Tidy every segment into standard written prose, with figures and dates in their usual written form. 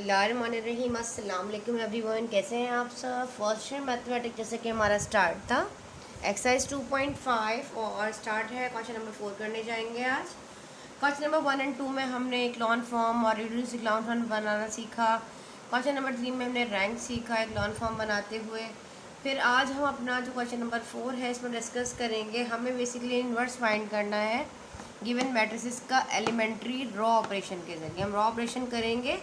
बिस्मिल्लाहिर्रहमानिर्रहीम। अस्सलाम वालेकुम एवरीवन, कैसे हैं आप सब। फर्स्ट ईयर मैथमेटिक्स जैसे कि हमारा स्टार्ट था एक्सरसाइज 2.5 और स्टार्ट है क्वेश्चन नंबर 4 करने जाएंगे आज। क्वेश्चन नंबर 1 और 2 में हमने एक लॉन फॉर्म और रिड्यूस इक्लाउन फॉर्म बनाना सीखा। क्वेश्चन नंबर 3 में हमने रैंक सीखा एक लॉन फॉर्म बनाते हुए। फिर आज हम अपना जो क्वेश्चन नंबर 4 है इसमें डिस्कस करेंगे। हमें बेसिकली इन्वर्स फाइंड करना है गिवन मैट्रिसेस का एलिमेंट्री रॉ ऑपरेशन के ज़रिए। हम रॉ ऑपरेशन करेंगे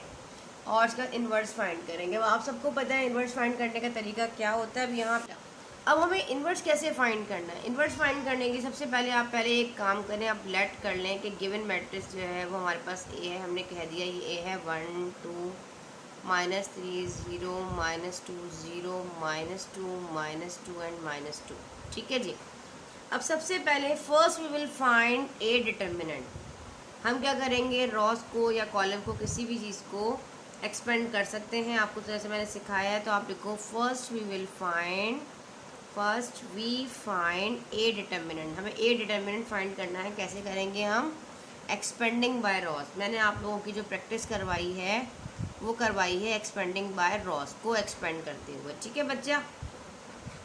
और इसका इन्वर्स फाइंड करेंगे। अब आप सबको पता है इन्वर्स फाइंड करने का तरीका क्या होता है। अब हमें इन्वर्स कैसे फाइंड करना है। इन्वर्स फाइंड करने के सबसे पहले आप पहले एक काम करें, आप लेट कर लें कि गिवन मैट्रिक्स जो है वो हमारे पास ए है। हमने कह दिया ये ए है 1 2 -3 0 -2 0 -2 एंड -2। ठीक है जी। अब सबसे पहले first we will find a determinant. हम क्या करेंगे, रॉस को या कॉलम को किसी भी चीज़ को एक्सपेंड कर सकते हैं। आपको तो जैसे मैंने सिखाया है, तो आप लिखो first we find a determinant. हमें ए डिटर्मिनेंट फाइंड करना है। कैसे करेंगे हम, एक्सपेंडिंग बाय रॉस। मैंने आप लोगों की जो प्रैक्टिस करवाई है वो करवाई है एक्सपेंडिंग बाय रॉस को एक्सपेंड करते हुए। ठीक है बच्चा।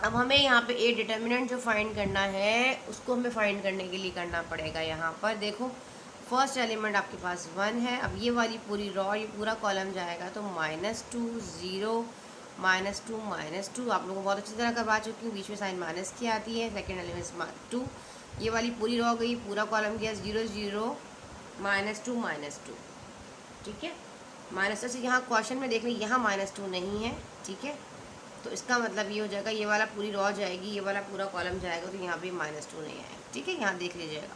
अब हमें यहाँ पे ए डिटर्मिनेंट जो फाइंड करना है उसको हमें फाइंड करने के लिए करना पड़ेगा। यहाँ पर देखो फर्स्ट एलिमेंट आपके पास 1 है। अब ये वाली पूरी रॉ ये पूरा कॉलम जाएगा तो -2 0 -2 आप लोगों को बहुत अच्छी तरह करवा चुकी हूँ। बीच में साइन माइनस की आती है। सेकेंड एलिमेंट 2, ये वाली पूरी रॉ गई, पूरा कॉलम गया 0 0 -2 ठीक है। -2 से यहाँ क्वेश्चन में देख लें यहाँ -2 नहीं है। ठीक है, तो इसका मतलब ये हो जाएगा ये वाला पूरी रॉ जाएगी, ये वाला पूरा कॉलम जाएगा, तो यहाँ पे -2 नहीं आएगा। ठीक है, यहाँ देख लीजिएगा।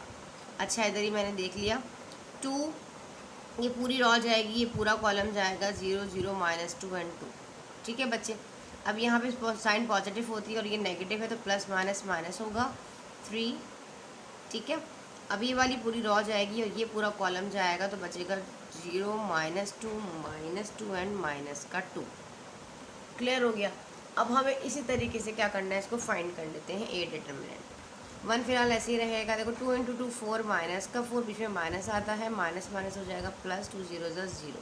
अच्छा इधर ही मैंने देख लिया 2, ये पूरी रॉ जाएगी, ये पूरा कॉलम जाएगा 0 0 -2 एंड 2। ठीक है बच्चे। अब यहाँ पे साइन पॉजिटिव होती है और ये नेगेटिव है तो प्लस माइनस होगा 3। ठीक है, अब ये वाली पूरी रॉ जाएगी और ये पूरा कॉलम जाएगा तो बचेगा 0 -2 एंड -2। क्लियर हो गया। अब हमें इसी तरीके से क्या करना है, इसको फाइंड कर लेते हैं ए डिटर्मिनेंट। 1 फिलहाल ऐसे ही रहेगा। देखो 2 × 2 4 -4 बीच में माइनस आता है, माइनस हो जाएगा प्लस 2 0 0।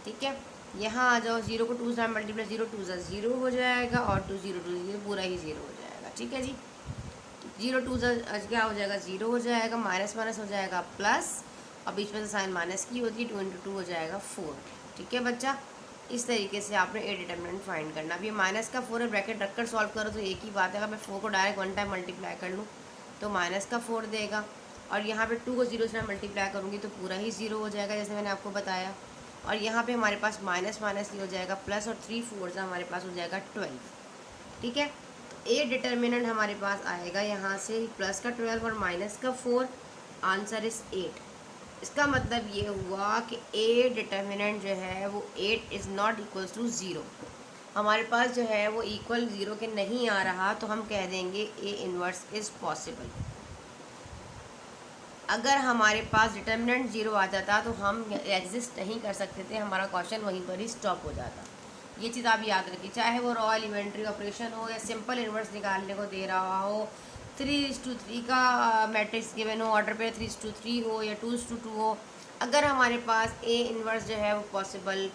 ठीक है, यहाँ आ जाओ 0 को 2 से मल्टीप्लाई 0 2 0 हो जाएगा और 2 0 2 0 पूरा ही 0 हो जाएगा। ठीक है जी, 0 2 क्या हो जाएगा 0 हो जाएगा, माइनस हो जाएगा प्लस और बीच में से साइन माइनस की होती है 2 × 2 हो जाएगा 4। ठीक है बच्चा, इस तरीके से आपने ए डिटर्मिनेंट फाइंड करना। अब ये माइनस का 4 है, ब्रैकेट रखकर सॉल्व करो तो एक ही बात है। अगर मैं 4 को डायरेक्ट 1 टाइम मल्टीप्लाई कर लूँ तो -4 देगा और यहाँ पे 2 को 0 से मल्टीप्लाई करूँगी तो पूरा ही 0 हो जाएगा जैसे मैंने आपको बताया। और यहाँ पे हमारे पास माइनस ही हो जाएगा प्लस और 3 4 हमारे पास हो जाएगा 12। ठीक है, तो ए डिटर्मिनेंट हमारे पास आएगा यहाँ से प्लस का 12 और माइनस का 4। Answer is 8। इसका मतलब ये हुआ कि ए डिटर्मिनेंट जो है वो 8 इज़ नॉट इक्वल्स टू 0। हमारे पास जो है वो इक्वल 0 के नहीं आ रहा तो हम कह देंगे ए इन्वर्स इज़ पॉसिबल। अगर हमारे पास डिटर्मिनेंट 0 आ जाता तो हम एग्जिस्ट नहीं कर सकते थे, हमारा क्वेश्चन वहीं पर ही स्टॉप हो जाता। ये चीज़ आप याद रखिए, चाहे वो रॉ एलिमेंट्री ऑपरेशन हो या सिंपल इन्वर्स निकालने को दे रहा हो, 3:3 का मैट्रिक्स गिवन हो, ऑर्डर पे 3:3 हो या 2:2 हो। अगर हमारे पास ए इन्वर्स जो है वो पॉसिबल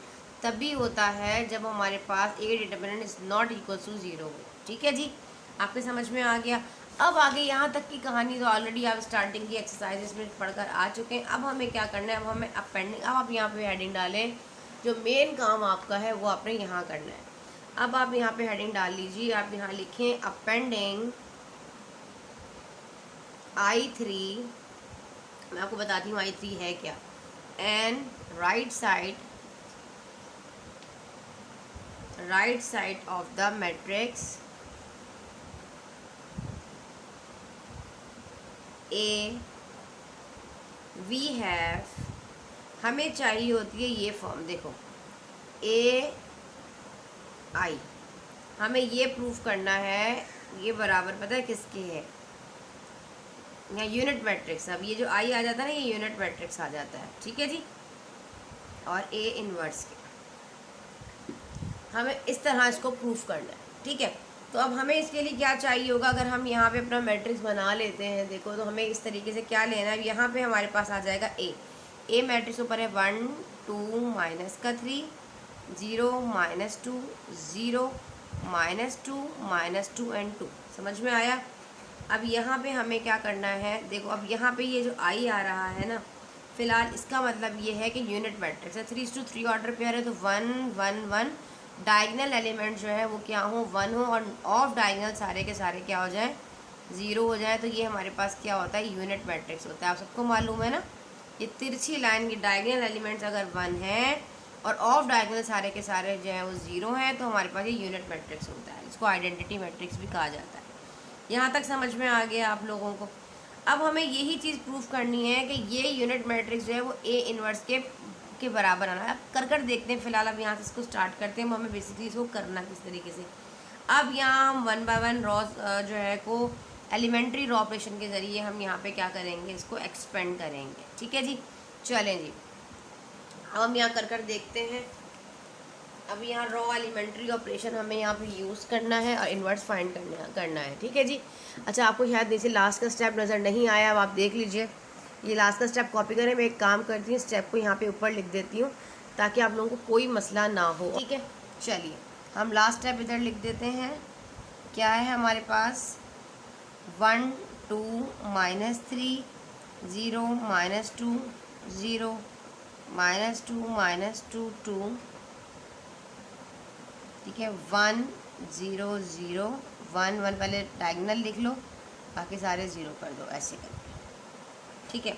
तभी होता है जब हमारे पास A determinant is not equal to 0 हो। ठीक है जी, आपके समझ में आ गया। अब आगे यहाँ तक की कहानी तो ऑलरेडी आप स्टार्टिंग की एक्सरसाइजेस में पढ़कर आ चुके हैं। अब हमें क्या करना है, अब हमें अपेंडिंग, अब आप यहाँ पे हेडिंग डालें। जो मेन काम आपका है वो आपने यहाँ करना है। अब आप यहाँ पे हेडिंग डाल लीजिए, आप यहाँ लिखें अपेंडिंग I3। मैं आपको बताती हूँ I3 है क्या। And right side of the matrix A V have, हमें चाहिए होती है ये फॉर्म। देखो ए आई, हमें ये प्रूफ करना है ये बराबर पता है किसके है, यहाँ यूनिट मैट्रिक्स। अब ये जो आई आ जाता है ना ये यूनिट मैट्रिक्स आ जाता है। ठीक है जी, और ए इन्वर्स के हमें इस तरह इसको प्रूफ करना है। ठीक है, तो अब हमें इसके लिए क्या चाहिए होगा, अगर हम यहाँ पे अपना मैट्रिक्स बना लेते हैं देखो तो हमें इस तरीके से क्या लेना है। यहाँ पे हमारे पास आ जाएगा ए मैट्रिक्स ऊपर है 1 2 माइनस का 3, 0 माइनस 2, 0 -2 एंड 2। समझ में आया। अब यहाँ पे हमें क्या करना है, देखो अब यहाँ पे ये जो आई आ रहा है ना, फिलहाल इसका मतलब ये है कि यूनिट मैट्रिक्स है, 3:3 ऑर्डर पेयर है, तो 1 1 1 डायगनल एलिमेंट जो है वो क्या हो, 1 हो, और ऑफ डायगनल सारे के सारे क्या हो जाए, 0 हो जाए। तो ये हमारे पास क्या होता है, यूनिट मैट्रिक्स होता है। आप सबको मालूम है ना, ये तिरछी लाइन की डायगनल एलिमेंट्स अगर 1 है और ऑफ डायगनल सारे के सारे जो है वो 0 है, तो हमारे पास ये यूनिट मैट्रिक्स होता है। इसको आइडेंटिटी मैट्रिक्स भी कहा जाता है। यहाँ तक समझ में आ गया आप लोगों को। अब हमें यही चीज़ प्रूफ करनी है कि ये यूनिट मैट्रिक्स जो है वो ए इनवर्स के बराबर आना है। अब कर देखते हैं। फिलहाल अब यहाँ से इसको स्टार्ट करते हैं। हमें बेसिकली इसको करना किस तरीके से, अब यहाँ हम 1 बाय 1 रॉ जो है को एलिमेंट्री रॉ ऑपरेशन के ज़रिए हम यहाँ पे क्या करेंगे, इसको एक्सपेंड करेंगे। ठीक है जी, चलें जी। अब हम यहाँ कर देखते हैं। अब यहाँ रॉ एलिमेंट्री ऑपरेशन हमें यहाँ पे यूज़ करना है और इन्वर्स फाइंड करना है। ठीक है जी। अच्छा, आपको शायद जैसे लास्ट का स्टेप नज़र नहीं आया, अब आप देख लीजिए। ये लास्ट का स्टेप कॉपी करें। मैं एक काम करती हूँ, स्टेप को यहाँ पे ऊपर लिख देती हूँ ताकि आप लोगों को कोई मसला ना हो। ठीक है, चलिए हम लास्ट स्टेप इधर लिख देते हैं। क्या है हमारे पास, 1 2 -3 0 -2 0 -2 2 ठीक है, 1 0 0 1 1 पहले डायगनल लिख लो, बाकी सारे 0 कर दो, ऐसे करके। ठीक है,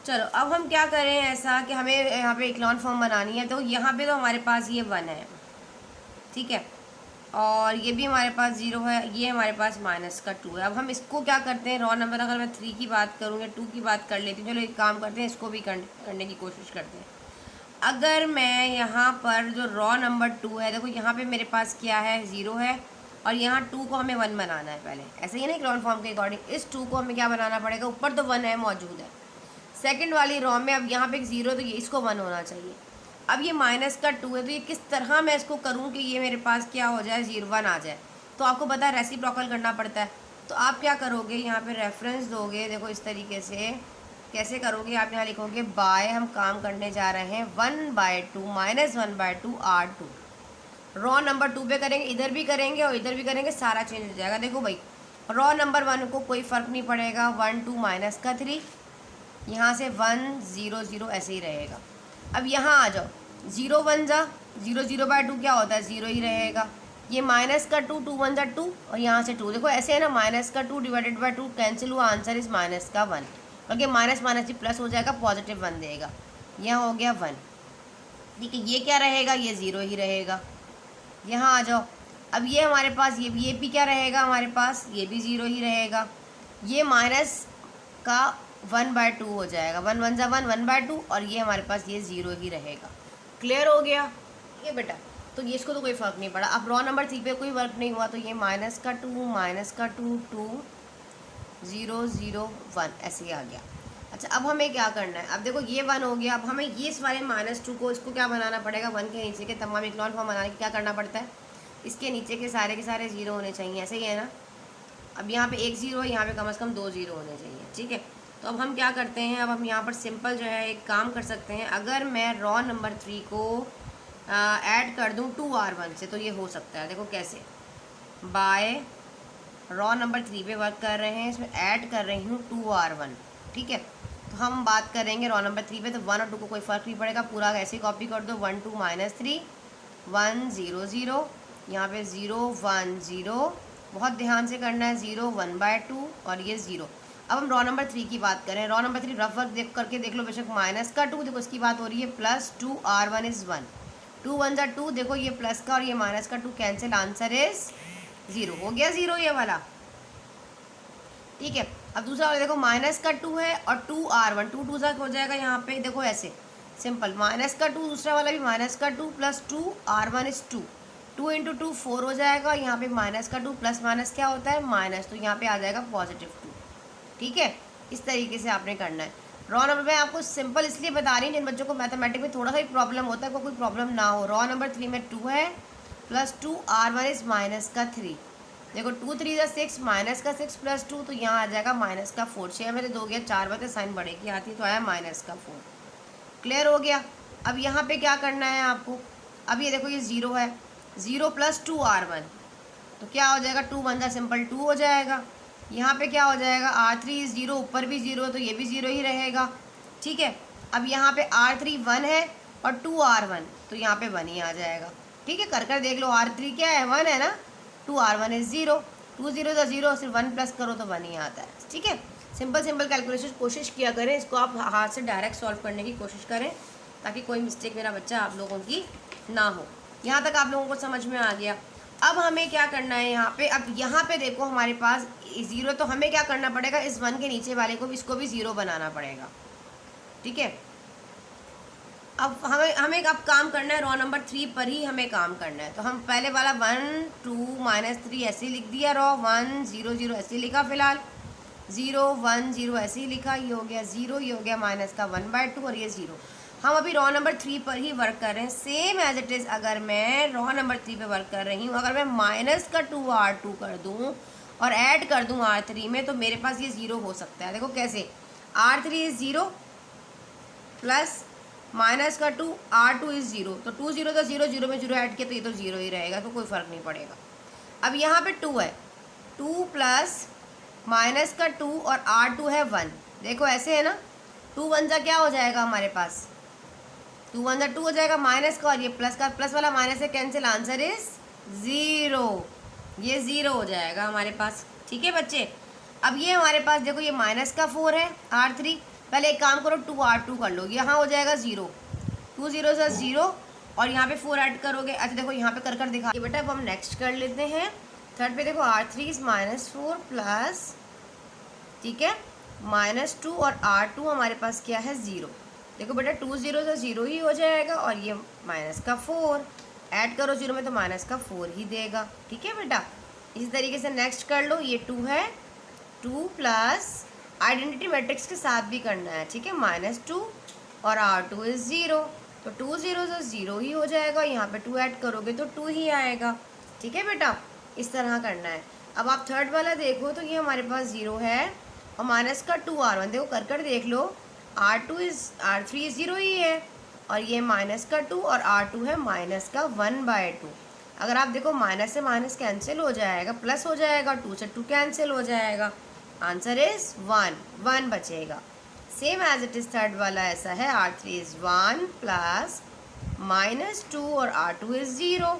चलो अब हम क्या करें ऐसा कि हमें यहाँ पे इक्लॉन फॉर्म बनानी है। तो यहाँ पे तो हमारे पास ये 1 है, ठीक है, और ये भी हमारे पास 0 है, ये हमारे पास -2 है। अब हम इसको क्या करते हैं, रॉ नंबर अगर मैं 3 की बात करूँ या 2 की बात कर लेती हूँ, चलो एक काम करते हैं, इसको भी करने की कोशिश करते हैं। अगर मैं यहाँ पर जो रॉ नंबर 2 है, देखो यहाँ पे मेरे पास क्या है, 0 है, और यहाँ 2 को हमें 1 बनाना है पहले। ऐसे ही ना इक्लॉन फॉर्म के अकॉर्डिंग इस 2 को हमें क्या बनाना पड़ेगा, ऊपर तो 1 है मौजूद है सेकंड वाली रॉ में। अब यहाँ पे एक 0, तो ये इसको 1 होना चाहिए। अब ये -2 है, तो ये किस तरह मैं इसको करूँ कि ये मेरे पास क्या हो जाए, 1 आ जाए। तो आपको पता है रेसिप्रोकल करना पड़ता है। तो आप क्या करोगे, यहाँ पे रेफरेंस दोगे, देखो इस तरीके से कैसे करोगे, आप यहाँ लिखोगे बाय, हम काम करने जा रहे हैं 1/2 -1/2 R2। रॉ नंबर 2 पे करेंगे, इधर भी करेंगे और इधर भी करेंगे, सारा चेंज हो जाएगा। देखो भाई, रॉ नंबर 1 को कोई फ़र्क नहीं पड़ेगा, 1 2 -3, यहाँ से 1 0 0 ऐसे ही रहेगा। अब यहाँ आ जाओ, 0 1 जा 0 0/2 क्या होता है, 0 ही रहेगा। ये -2 2 1 जा 2, और यहाँ से 2, देखो ऐसे है ना, -2 डिवाइडेड बाई 2 कैंसिल हुआ, आंसर इज -1, क्योंकि माइनस माइनस ही प्लस हो जाएगा, पॉजिटिव 1 देगा। यहाँ हो गया 1, ठीक है। ये क्या रहेगा, ये 0 ही रहेगा। यहाँ आ जाओ, अब ये हमारे पास ये भी क्या रहेगा हमारे पास, ये भी 0 ही रहेगा। ये माइनस का 1/2 हो जाएगा, 1 1 जा 1 1/2, और ये हमारे पास ये 0 ही रहेगा। क्लियर हो गया ये बेटा। तो ये इसको तो कोई फ़र्क नहीं पड़ा। अब रॉ नंबर 3 पे कोई वर्क नहीं हुआ, तो ये -2 2 0 0 1 ऐसे ही आ गया। अच्छा, अब हमें क्या करना है, अब देखो ये 1 हो गया। अब हमें ये इस वाले -2 को, इसको क्या बनाना पड़ेगा, 1 के नीचे के तमाम इक्लॉन फॉर्म बनाने के क्या करना पड़ता है, इसके नीचे के सारे 0 होने चाहिए, ऐसे ही है ना। अब यहाँ पे 1 0 है, यहाँ पे कम से कम 2 0 होने चाहिए, ठीक है। तो अब हम क्या करते हैं, अब हम यहाँ पर सिंपल जो है एक काम कर सकते हैं। अगर मैं रॉ नंबर 3 को ऐड कर दूँ 2R1 से, तो ये हो सकता है। देखो कैसे, बाय रॉ नंबर 3 पे वर्क कर रहे हैं, इसमें ऐड कर रही हूँ 2R1, ठीक है। तो हम बात करेंगे रॉ नंबर 3 पे, तो 1 और 2 को कोई फ़र्क नहीं पड़ेगा, पूरा ऐसे ही कॉपी कर दो। 1 2 -3 1 0 0, यहाँ पे 0 1 0, बहुत ध्यान से करना है, 0 1/2 और ये 0। अब हम रॉ नंबर 3 की बात करें। रॉ नंबर 3 रफ वर्क करके देख लो, बेशक -2, देखो इसकी बात हो रही है, +2R1 इज़ 1, 2 1 जा 2, देखो ये प्लस का और ये -2 कैंसिल, आंसर इज 0 हो गया, 0 ये वाला, ठीक है। अब दूसरा वाला देखो, -2 है और 2R1, 2 2 हो जाएगा, यहाँ पे देखो ऐसे सिंपल, -2, दूसरा वाला भी -2 + 2R1 इज 2, 2 × 2 4 हो जाएगा। यहाँ पे -2 प्लस माइनस क्या होता है, माइनस, तो यहाँ पे आ जाएगा +2, ठीक है। इस तरीके से आपने करना है। रॉ नंबर में आपको सिंपल इसलिए बता रही हूँ जिन बच्चों को मैथमेटिक्स में थोड़ा सा ही प्रॉब्लम होता है, कोई प्रॉब्लम ना हो। रॉ नंबर 3 में 2 है, +2R1 इज -3, देखो 2 3 जा 6, -6 + 2, तो यहाँ आ जाएगा -4, 6 में से 2 गया, 4 बचे, साइन बढ़ेगी आती, तो आया -4। क्लियर हो गया। अब यहाँ पे क्या करना है आपको, अब ये देखो ये 0 है, 0 + 2r1 तो क्या हो जाएगा, 2 × 1 सिंपल 2 हो जाएगा। यहाँ पे क्या हो जाएगा, r3 0, ऊपर भी 0 तो ये भी 0 ही रहेगा, ठीक है। अब यहाँ पे r3 1 है और 2r1 तो यहाँ पे 1 ही आ जाएगा, ठीक है। कर देख लो, r3 क्या है, 1 है ना, 2r1 इज 0, 2 0 तो 0, सिर्फ 1 प्लस करो तो 1 ही आता है, ठीक है। सिंपल कैलकुलेशन कोशिश किया करें, इसको आप हाथ से डायरेक्ट सॉल्व करने की कोशिश करें ताकि कोई मिस्टेक मेरा बच्चा आप लोगों की ना हो। यहाँ तक आप लोगों को समझ में आ गया। अब हमें क्या करना है यहाँ पे, अब यहाँ पे देखो हमारे पास 0 तो हमें क्या करना पड़ेगा, इस 1 के नीचे वाले को भी, इसको भी 0 बनाना पड़ेगा, ठीक है। अब हमें अब काम करना है रॉ नंबर 3 पर ही हमें काम करना है। तो हम पहले वाला 1 2 -3 ऐसे लिख दिया, रॉ 1 0 0 ऐसे लिखा, फिलहाल 0 1 0 ऐसे ही लिखा, ये हो गया 0, ये हो गया -1/2 और ये 0। हम अभी रॉ नंबर 3 पर ही वर्क कर रहे हैं, सेम एज इट इज़। अगर मैं रॉ नंबर 3 पे वर्क कर रही हूँ, अगर मैं -2r2 कर दूँ और ऐड कर दूँ r3 में, तो मेरे पास ये 0 हो सकता है। देखो कैसे, r3 is 0 plus -2 r2 is 0, तो 2 0 तो 0, 0 में 0 ऐड किया तो ये तो 0 ही रहेगा, तो कोई फ़र्क नहीं पड़ेगा। अब यहाँ पे 2 है, 2 प्लस -2 और r2 है 1, देखो ऐसे है ना, 2 1 जा क्या हो जाएगा हमारे पास, 2 1 जा 2 हो जाएगा, माइनस का और ये प्लस का, प्लस वाला माइनस से कैंसिल, आंसर इज 0, ये 0 हो जाएगा हमारे पास, ठीक है बच्चे। अब ये हमारे पास देखो ये -4 है r3, पहले एक काम करो 2r2 कर लो, यहाँ हो जाएगा 0, 2 0 से 0 और यहाँ पे 4 ऐड करोगे। अच्छा देखो यहाँ पे कर दिखा बेटा। अब हम नेक्स्ट कर लेते हैं, थर्ड पे देखो r3 इज -4 प्लस, ठीक है, -2 और r2 हमारे पास क्या है 0। देखो बेटा 2 0 से 0 ही हो जाएगा और ये -4 ऐड करो 0 में तो -4 ही देगा, ठीक है बेटा। इसी तरीके से नेक्स्ट कर लो, ये 2 है, 2 प्लस आइडेंटिटी मैट्रिक्स के साथ भी करना है, ठीक है, -2 और r2 इज 0, तो 2 0 से 0 ही हो जाएगा, यहाँ पे 2 ऐड करोगे तो 2 ही आएगा, ठीक है बेटा। इस तरह करना है। अब आप थर्ड वाला देखो तो ये हमारे पास 0 है और -2r1, देखो कर देख लो, r3 इज 0 ही है और ये -2 और r2 है -1/2। अगर आप देखो माइनस से माइनस कैंसिल हो जाएगा, प्लस हो जाएगा, 2 से 2 कैंसिल हो जाएगा, आंसर इज 1 बचेगा। Same as it is third वाला ऐसा है, r3 इज 1 प्लस -2 और r2 इज 0,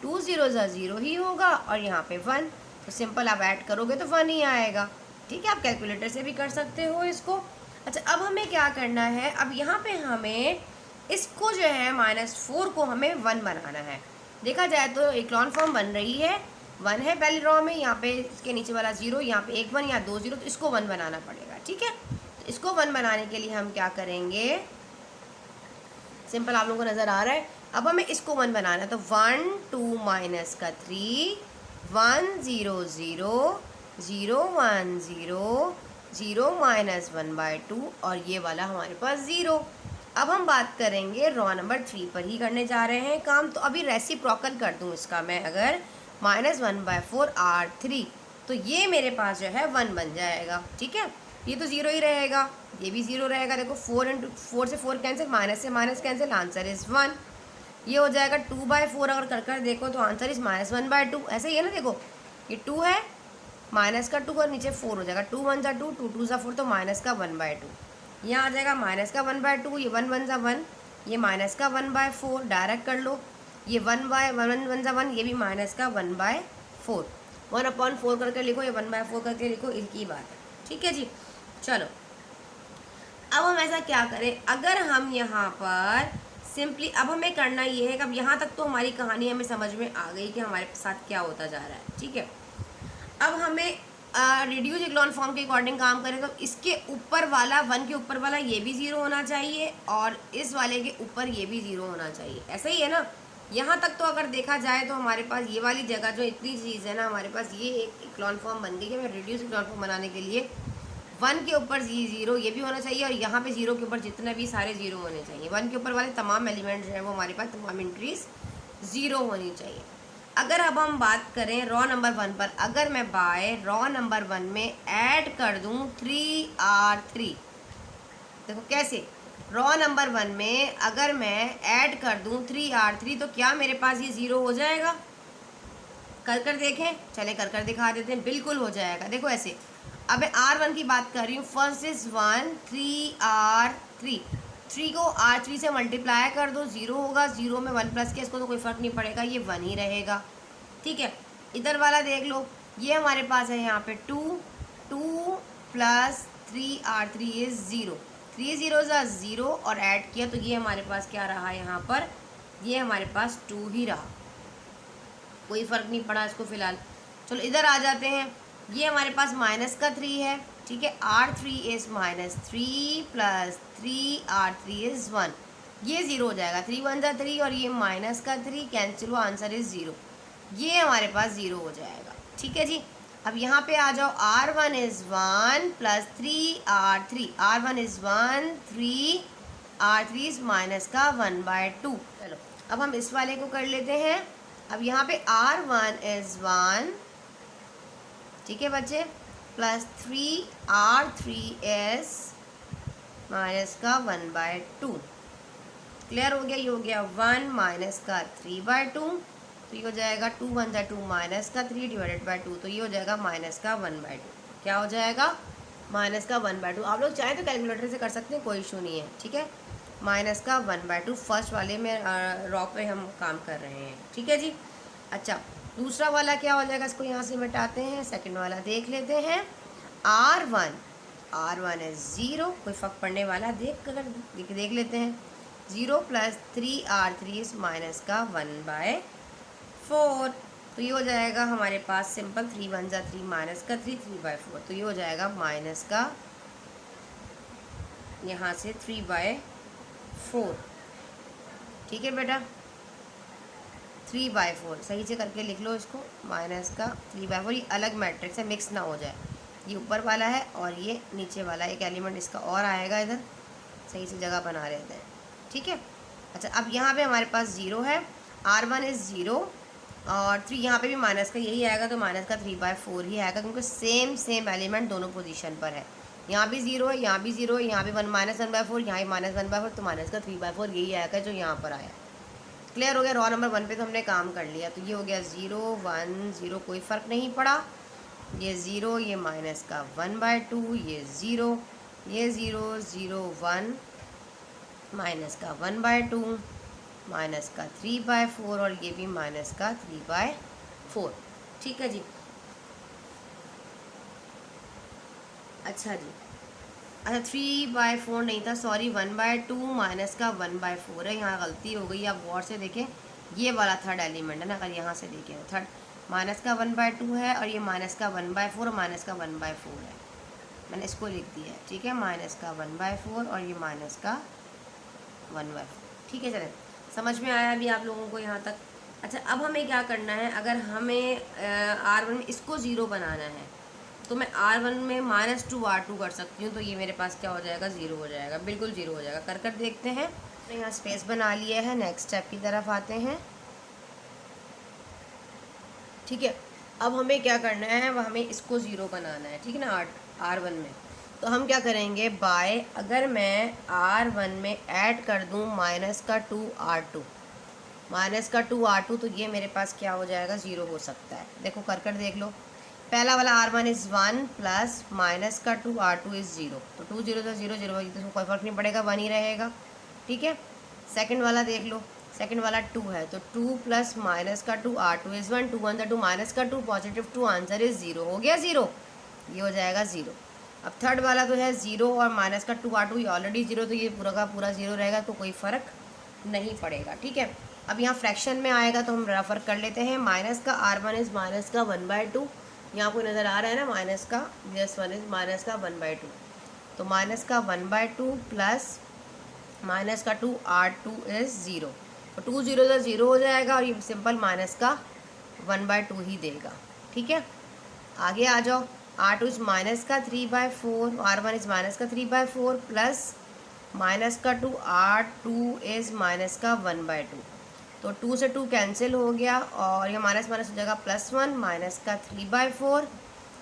2 0 से 0 ही होगा और यहाँ पे 1, तो सिंपल आप ऐड करोगे तो 1 ही आएगा, ठीक है। आप कैलकुलेटर से भी कर सकते हो इसको। अच्छा अब हमें क्या करना है, अब यहाँ पे हमें इसको जो है -4 को हमें 1 बनाना है। देखा जाए तो इक्लॉन फॉर्म बन रही है, 1 है पहली रॉ में, यहाँ पे इसके नीचे वाला 0, यहाँ पे 1 1 या 2 0, तो इसको 1 बनाना पड़ेगा, ठीक है। तो इसको 1 बनाने के लिए हम क्या करेंगे, सिंपल आप लोगों को नज़र आ रहा है। अब हमें इसको 1 बनाना है, तो 1 2 -3 1 0 0 0 1 0 0 -1/2 और ये वाला हमारे पास 0। अब हम बात करेंगे रॉ नंबर 3 पर ही करने जा रहे हैं काम। तो अभी रेसिप्रोकल कर दूं इसका मैं, अगर -1/4 r3 तो ये मेरे पास जो है 1 बन जाएगा, ठीक है। ये तो 0 ही रहेगा, ये भी 0 रहेगा। देखो 4 से 4 कैंसिल, माइनस से माइनस कैंसिल, आंसर इज़ 1। ये हो जाएगा 2/4, अगर कर देखो तो आंसर इज़ -1/2। ऐसे ही है ना, देखो ये 2 है, -2 और नीचे 4 हो जाएगा, 2 1 2 2 2 4, तो -1/2। यहाँ आ जाएगा -1/2, ये 1 1 1, ये -1/4, डायरेक्ट कर लो, ये 1/1 1, ये भी -1/4, 1/4 करके लिखो, ये 1/4 करके लिखो, इनकी बात है, ठीक है जी। चलो अब हम ऐसा क्या करें, अगर हम यहाँ पर सिंपली, अब हमें करना ये है कि अब यहाँ तक तो हमारी कहानी हमें समझ में आ गई कि हमारे साथ क्या होता जा रहा है, ठीक है। अब हमें रिड्यूस इक्लॉन फॉर्म के अकॉर्डिंग काम करें, तो इसके ऊपर वाला 1 के ऊपर वाला ये भी 0 होना चाहिए और इस वाले के ऊपर ये भी 0 होना चाहिए, ऐसा ही है ना। यहाँ तक तो अगर देखा जाए तो हमारे पास ये वाली जगह जो इतनी चीज़ है ना, हमारे पास ये एक इक्लॉन फॉर्म बन गई है। हमें रिड्यूस इक्लॉन फॉर्म बनाने के लिए 1 के ऊपर 0 ये भी होना चाहिए और यहाँ पे 0 के ऊपर जितने भी सारे 0 होने चाहिए। 1 के ऊपर वाले तमाम एलिमेंट जो है वो हमारे पास तमाम एंट्रीज 0 होनी चाहिए। अगर अब हम बात करें रॉ नंबर 1 पर, अगर मैं बाय रॉ नंबर 1 में ऐड कर दूं 3r3, देखो कैसे, रॉ नंबर 1 में अगर मैं ऐड कर दूं 3R3 तो क्या मेरे पास ये 0 हो जाएगा? कर देखें, चले कर दिखा देते हैं। बिल्कुल हो जाएगा। देखो ऐसे, अब मैं R1 की बात कर रही हूँ। फर्स्ट इज 1, 3R3, 3 को R3 से मल्टीप्लाई कर दो, 0 होगा। 0 में 1 प्लस के, इसको तो कोई फ़र्क नहीं पड़ेगा, ये 1 ही रहेगा। ठीक है, इधर वाला देख लो, ये हमारे पास है यहाँ पे 2 प्लस 3R3 इज़ 0, 3 0 0 और ऐड किया तो ये हमारे पास क्या रहा यहाँ पर? ये हमारे पास 2 ही रहा, कोई फ़र्क नहीं पड़ा इसको फ़िलहाल। चलो इधर आ जाते हैं। ये हमारे पास माइनस का 3 है। ठीक है, R3 is -3 plus 3R3 is 1, ये 0 हो जाएगा। 3 1 ज़ा 3 और ये माइनस का 3 कैंसिल हुआ, आंसर इज़ 0, ये हमारे पास 0 हो जाएगा। ठीक है जी, अब यहाँ पे आ जाओ। R1 is 1 plus 3R3, R1 is 1, 3R3 is minus का 1/2। चलो अब हम इस वाले को कर लेते हैं। अब यहाँ पे R1 इज़ 1, ठीक है बच्चे, प्लस 3R3 इज़ माइनस का 1/2। क्लियर हो गया? ये हो गया 1 माइनस का 3/2, तो ये हो जाएगा 2 1 ज़ा 2 माइनस का 3 डिवाइडेड बाई 2, तो ये हो जाएगा माइनस का 1/2। क्या हो जाएगा? माइनस का 1/2। आप लोग चाहें तो कैलकुलेटर से कर सकते हैं, कोई इशू नहीं है। ठीक है, माइनस का 1/2 फर्स्ट वाले में रॉ पे हम काम कर रहे हैं। ठीक है जी। अच्छा, दूसरा वाला क्या हो जाएगा? इसको यहाँ से मिटाते हैं, सेकंड वाला देख लेते हैं। R1 इज़ 0, कोई फ़र्क पड़ने वाला देख लेते हैं। 0 प्लस 3R3 इज़ माइनस का 1/4, तो ये हो जाएगा हमारे पास सिंपल 3 1 ज़ा 3 माइनस का 3/4, तो ये हो जाएगा माइनस का यहाँ से 3/4। ठीक है बेटा, 3/4 सही से करके लिख लो इसको, माइनस का 3/4। ये अलग मैट्रिक्स है, मिक्स ना हो जाए। ये ऊपर वाला है और ये नीचे वाला, एक एलिमेंट इसका और आएगा इधर, सही से जगह बना लेते हैं। ठीक है, अच्छा अब यहाँ पे हमारे पास 0 है। R1 इज़ 0 और 3, यहाँ पे भी माइनस का यही आएगा, तो माइनस का 3/4 ही आएगा, क्योंकि सेम एलिमेंट दोनों पोजीशन पर है। यहाँ भी 0 है, यहाँ भी 0 है, यहाँ भी -1/4, यहाँ भी -1/4, तो माइनस का 3/4 यही आएगा जो यहाँ पर आया। क्लियर हो गया? रॉ नंबर 1 पे तो हमने काम कर लिया, तो ये हो गया 0 1 0, कोई फ़र्क नहीं पड़ा। ये 0, ये माइनस का 1/2, ये 0, ये 0 0 1, माइनस का 1/2, माइनस का 3/4 और ये भी माइनस का 3/4। ठीक है जी। अच्छा जी, अच्छा 3/4 नहीं था, सॉरी, 1/2 माइनस का 1/4 है, यहाँ गलती हो गई। आप गौर से देखें, ये वाला थर्ड एलिमेंट है ना, अगर यहाँ से देखें तो थर्ड माइनस का 1/2 है और ये माइनस का 1/4 और माइनस का 1/4 है, मैंने इसको लिख दिया है। ठीक है, माइनस का 1/4 और ये माइनस का 1/4। ठीक है, चले समझ में आया अभी आप लोगों को यहाँ तक? अच्छा, अब हमें क्या करना है, अगर हमें R1 में इसको 0 बनाना है तो मैं R1 में -2R2 कर सकती हूँ, तो ये मेरे पास क्या हो जाएगा? 0 हो जाएगा, बिल्कुल 0 हो जाएगा। कर देखते हैं। तो यहाँ स्पेस बना लिया है, नेक्स्ट स्टेप की तरफ आते हैं। ठीक है, अब हमें क्या करना है, वह हमें इसको 0 बनाना है। ठीक है ना, R1 में तो हम क्या करेंगे, बाय अगर मैं R1 में ऐड कर दूँ माइनस का 2R2, तो ये मेरे पास क्या हो जाएगा? 0 हो सकता है। देखो कर देख लो। पहला वाला R1 इज़ 1 प्लस माइनस का 2R2 इज़ 0, तो 2 0 तो 0 0, तो कोई फ़र्क नहीं पड़ेगा, 1 ही रहेगा। ठीक है, सेकंड वाला देख लो, सेकंड वाला 2 है, तो 2 प्लस माइनस का 2R2 इज़ 1, 2 1 ज़ा 2 माइनस का 2 पॉजिटिव 2, आंसर इज़ 0, हो गया 0, ये हो जाएगा 0। अब थर्ड वाला तो है 0 और माइनस का 2R2, ये ऑलरेडी 0, तो ये पूरा का पूरा 0 रहेगा, तो कोई फ़र्क नहीं पड़ेगा। ठीक है, अब यहाँ फ्रैक्शन में आएगा तो हम रेफर कर लेते हैं। माइनस का R1 इज़ माइनस का 1/2, यहाँ को नज़र आ रहा है ना, माइनस का -1 इज़ माइनस का 1/2, तो माइनस का 1/2 प्लस माइनस का 2R2 इज़ 0, तो 2 0 ज़ा 0 हो जाएगा और ये सिंपल माइनस का 1/2 ही देगा। ठीक है, आगे आ जाओ। R2 इज़ माइनस का 3/4, R1 इज़ माइनस का 3/4 प्लस माइनस का 2R2 इज़ माइनस का 1/2, तो 2 से 2 कैंसिल हो गया और ये माइनस माइनस हो जाएगा +1, माइनस का 3/4,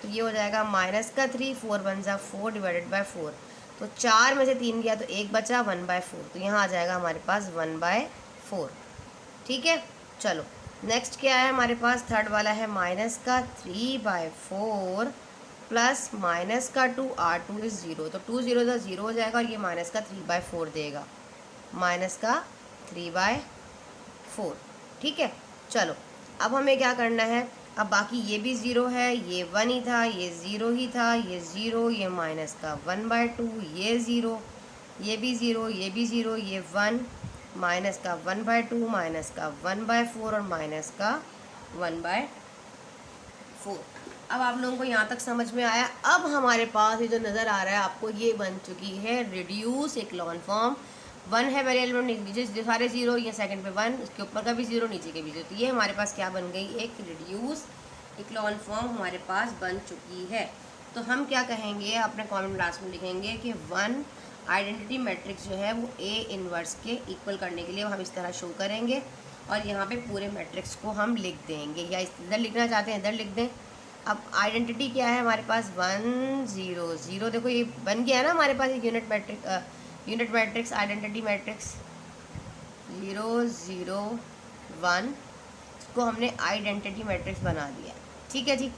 तो ये हो जाएगा माइनस का 3, 4 1 ज़ा 4 डिवाइडेड बाई 4, तो 4 में से 3 गया तो 1 बचा, 1/4, तो यहाँ आ जाएगा हमारे पास 1/4। ठीक है, चलो नेक्स्ट क्या है हमारे पास, थर्ड वाला है माइनस का 3/4 प्लस माइनस का 2, R2 इज़ 0, तो 2 0 0 हो जाएगा और ये माइनस का 3/4 देगा, माइनस का 3/4। ठीक है, चलो अब हमें क्या करना है, अब बाकी ये भी ज़ीरो है, ये 1 ही था, ये ज़ीरो ही था, ये ज़ीरो, ये माइनस का 1/2, ये ज़ीरो, ये भी ज़ीरो, ये भी ज़ीरो, ये 1, माइनस का 1/2, माइनस का 1/4 और माइनस का 1/4। अब आप लोगों को यहाँ तक समझ में आया। अब हमारे पास ये जो नज़र आ रहा है आपको, ये बन चुकी है रिड्यूस इक्लॉन फॉर्म। 1 है पहले एलिमेंट, नीचे सारे ज़ीरो, ये सेकंड पे 1, इसके ऊपर का भी ज़ीरो, नीचे के भी ज़ीरो, तो ये हमारे पास क्या बन गई, एक रिड्यूस इक्लॉन फॉर्म हमारे पास बन चुकी है। तो हम क्या कहेंगे, अपने कॉमेंट क्लास में लिखेंगे कि 1 आइडेंटिटी मैट्रिक्स जो है वो ए इनवर्स के इक्वल करने के लिए हम इस तरह शो करेंगे, और यहाँ पे पूरे मैट्रिक्स को हम लिख देंगे, या इधर लिखना चाहते हैं इधर लिख दें। अब आइडेंटिटी क्या है हमारे पास, 1 0 0, देखो ये बन गया ना हमारे पास एक यूनिट मैट्रिक्स आइडेंटिटी मैट्रिक्स 0 0 1 को हमने आइडेंटिटी मैट्रिक्स बना दिया। ठीक है जी,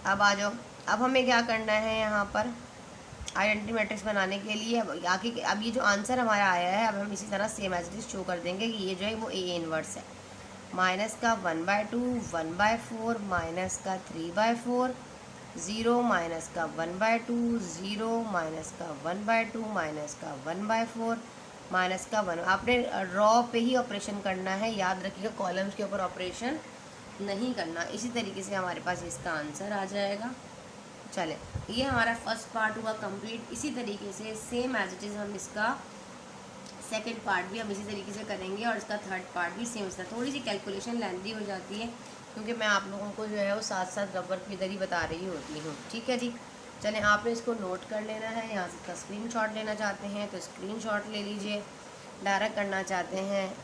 अब आ जाओ, अब हमें क्या करना है यहाँ पर आइडेंटिटी मैट्रिक्स बनाने के लिए। अब ये जो आंसर हमारा आया है, अब हम इसी तरह same as it is show कर देंगे कि ये जो है वो ए इनवर्स है, माइनस का 1/2, 1/4, माइनस का 3/4, 0, माइनस का 1/2, 0, माइनस का 1/2, माइनस का 1/4, माइनस का 1। आपने रॉ पे ही ऑपरेशन करना है, याद रखिएगा कॉलम्स के ऊपर ऑपरेशन नहीं करना। इसी तरीके से हमारे पास इसका आंसर आ जाएगा। चले, ये हमारा फर्स्ट पार्ट हुआ कंप्लीट। इसी तरीके से सेम एज इट इज़ हम इसका सेकंड पार्ट भी हम इसी तरीके से करेंगे, और इसका थर्ड पार्ट भी सेम इस तरह। थोड़ी सी कैलकुलेशन लेंथी हो जाती है क्योंकि मैं आप लोगों को जो है वो साथ साथ रबर की इधर ही बता रही होती हूँ। ठीक है जी, चलें आपने इसको नोट कर लेना है। यहाँ से इसका स्क्रीनशॉट लेना चाहते हैं तो स्क्रीनशॉट ले लीजिए, डायरेक्ट करना चाहते हैं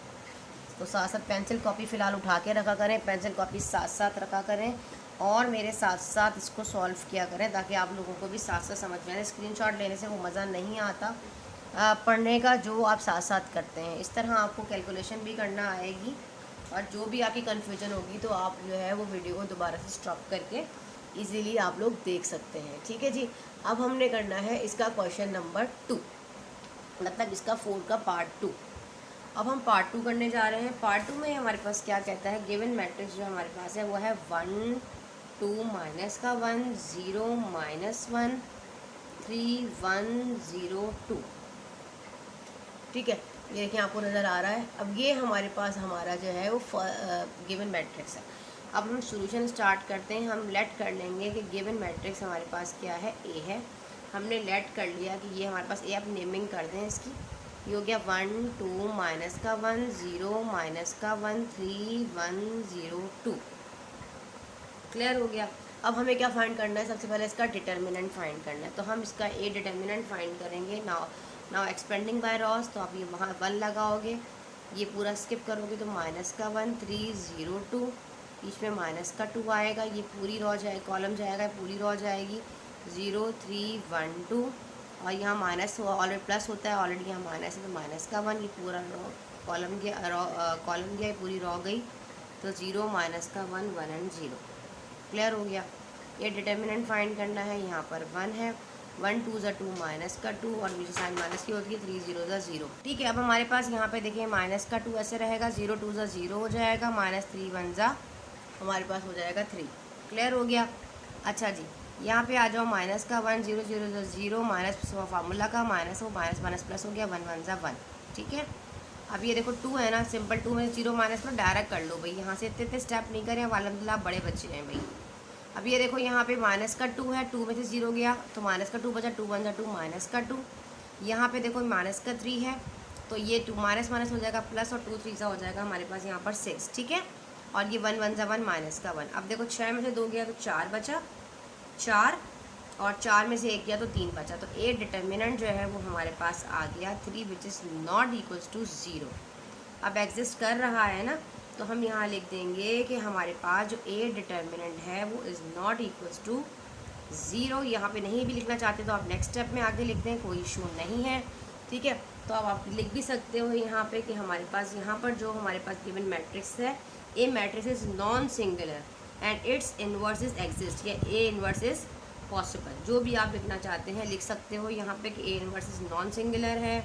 तो साथ साथ पेंसिल कॉपी फ़िलहाल उठा के रखा करें, पेंसिल कॉपी साथ साथ रखा करें और मेरे साथ साथ इसको सॉल्व किया करें ताकि आप लोगों को भी साथ साथ समझ में आए। स्क्रीनशॉट लेने से वो मज़ा नहीं आता पढ़ने का जो आप साथ साथ करते हैं। इस तरह आपको कैलकुलेशन भी करना आएगी, और जो भी आपकी कन्फ्यूजन होगी तो आप जो है वो वीडियो को दोबारा से स्टॉप करके इजीली आप लोग देख सकते हैं। ठीक है जी, अब हमने करना है इसका क्वेश्चन नंबर 2, मतलब इसका 4 का पार्ट 2। अब हम पार्ट 2 करने जा रहे हैं। पार्ट 2 में हमारे पास क्या कहता है, गिवन मैट्रिक्स जो हमारे पास है वो है 1 2 माइनस का 1 0 माइनस 1 3 1 0 2। ठीक है, ये देखिए आपको नज़र आ रहा है। अब ये हमारे पास हमारा जो है वो गिवन मैट्रिक्स है। अब हम सॉल्यूशन स्टार्ट करते हैं। हम लेट कर लेंगे कि गिवन मैट्रिक्स हमारे पास क्या है, ए है। हमने लेट कर लिया कि ये हमारे पास ए, आप नेमिंग कर दें इसकी। ये हो गया 1 2 माइनस का 1 0 माइनस का 1 3 1 0 2। क्लियर हो गया। अब हमें क्या फाइंड करना है, सबसे पहले इसका डिटर्मिनेंट फाइंड करना है। तो हम इसका ए डिटर्मिनेंट फाइंड करेंगे। नाउ एक्सपेंडिंग बाय रॉस, तो आप ये वहाँ 1 लगाओगे, ये पूरा स्किप करोगे तो माइनस का 1 3 0 2, बीच में माइनस का 2 आएगा, ये पूरी रॉ जाए कॉलम जाएगा, पूरी रॉ जाएगी 0 3 1 2, और यहाँ माइनस ऑलरेडी प्लस होता है, ऑलरेडी यहाँ माइनस है तो माइनस का 1, ये पूरा रॉ कॉलम गया, कॉलम गया, पूरी रॉ गई, तो 0 माइनस का 1 1 एंड 0। क्लियर हो गया। ये डिटर्मिनेंट फाइंड करना है। यहाँ पर 1 है, 1 2 ज़ा 2 माइनस का 2, और नीचे साइन माइनस की होती है, 3 0 ज़ा 0। ठीक है, अब हमारे पास यहाँ पे देखिए माइनस का 2 ऐसे रहेगा, 0 2 ज़ा 0 हो जाएगा, माइनस 3 1 ज़ा हमारे पास हो जाएगा 3। क्लियर हो गया। अच्छा जी, यहाँ पे आ जाओ, माइनस का 1 0 0 ज़ा 0, माइनस फार्मूला का माइनस, वो माइनस माइनस प्लस हो गया, 1 1 ज़ा 1। ठीक है, अब ये देखो 2 है ना, सिंपल 2 में 0 माइनस में डायरेक्ट कर लो भाई, यहाँ से इतने स्टेप नहीं करें, वालमदुल्ला बड़े बच्चे हैं भाई। अब ये देखो यहाँ पे माइनस का 2 है, 2 में से 0 गया तो माइनस का 2 बचा, 2 1 ज़ा 2 माइनस का 2। यहाँ पे देखो माइनस का 3 है तो ये 2 माइनस माइनस हो जाएगा प्लस, और 2 3 सा हो जाएगा हमारे पास यहाँ पर 6। ठीक है, और ये 1 1 ज़ा 1 माइनस का 1। अब देखो 6 में से 2 गया तो 4 बचा, 4, और 4 में से 1 गया तो 3 बचा, तो ए डिटर्मिनेंट जो है वो हमारे पास आ गया 3, which is not equals to 0। अब एग्जिस्ट कर रहा है ना, तो हम यहाँ लिख देंगे कि हमारे पास जो ए डिटर्मिनेंट है वो इज़ नॉट इक्वल्स टू 0। यहाँ पे नहीं भी लिखना चाहते तो आप नेक्स्ट स्टेप में आगे लिखते हैं, कोई इशू नहीं है, ठीक है। तो अब आप लिख भी सकते हो यहाँ पे कि हमारे पास यहाँ पर जो हमारे पास गिवन मैट्रिक्स है, A matrix is non singular and its inverses exist, या ए इन्वर्स इज पॉसिबल। जो भी आप लिखना चाहते हैं लिख सकते हो यहाँ पे कि A inverse is non singular है,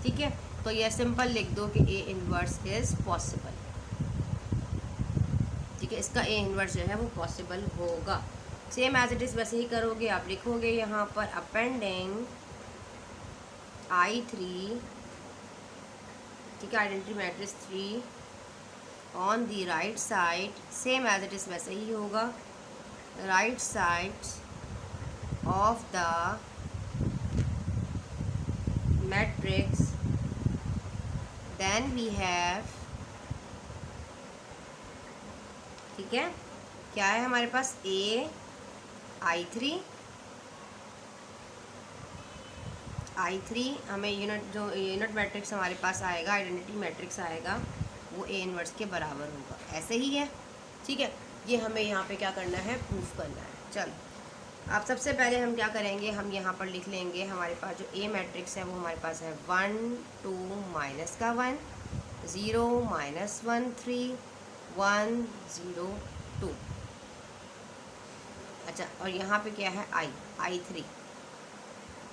ठीक है। तो यह सिंपल लिख दो कि ए इन्वर्स इज पॉसिबल, ठीक है। इसका ए इन्वर्स जो है वो पॉसिबल होगा। सेम एज इट इज़ वैसे ही करोगे, आप लिखोगे यहाँ पर अपेंडिंग I3, ठीक है, identity matrix 3 on the right side, same as it is वैसे ही होगा, right side of the matrix, then we have, ठीक है, क्या है हमारे पास I3 हमें यूनिट मैट्रिक्स हमारे पास आएगा, आइडेंटिटी मैट्रिक्स आएगा, वो ए इनवर्स के बराबर होगा, ऐसे ही है, ठीक है। ये हमें यहाँ पे क्या करना है, प्रूफ करना है। चलो अब सबसे पहले हम क्या करेंगे, हम यहाँ पर लिख लेंगे हमारे पास जो ए मैट्रिक्स है वो हमारे पास है 1 2 -1 0 -1 3 1 0 2। अच्छा, और यहाँ पे क्या है I3,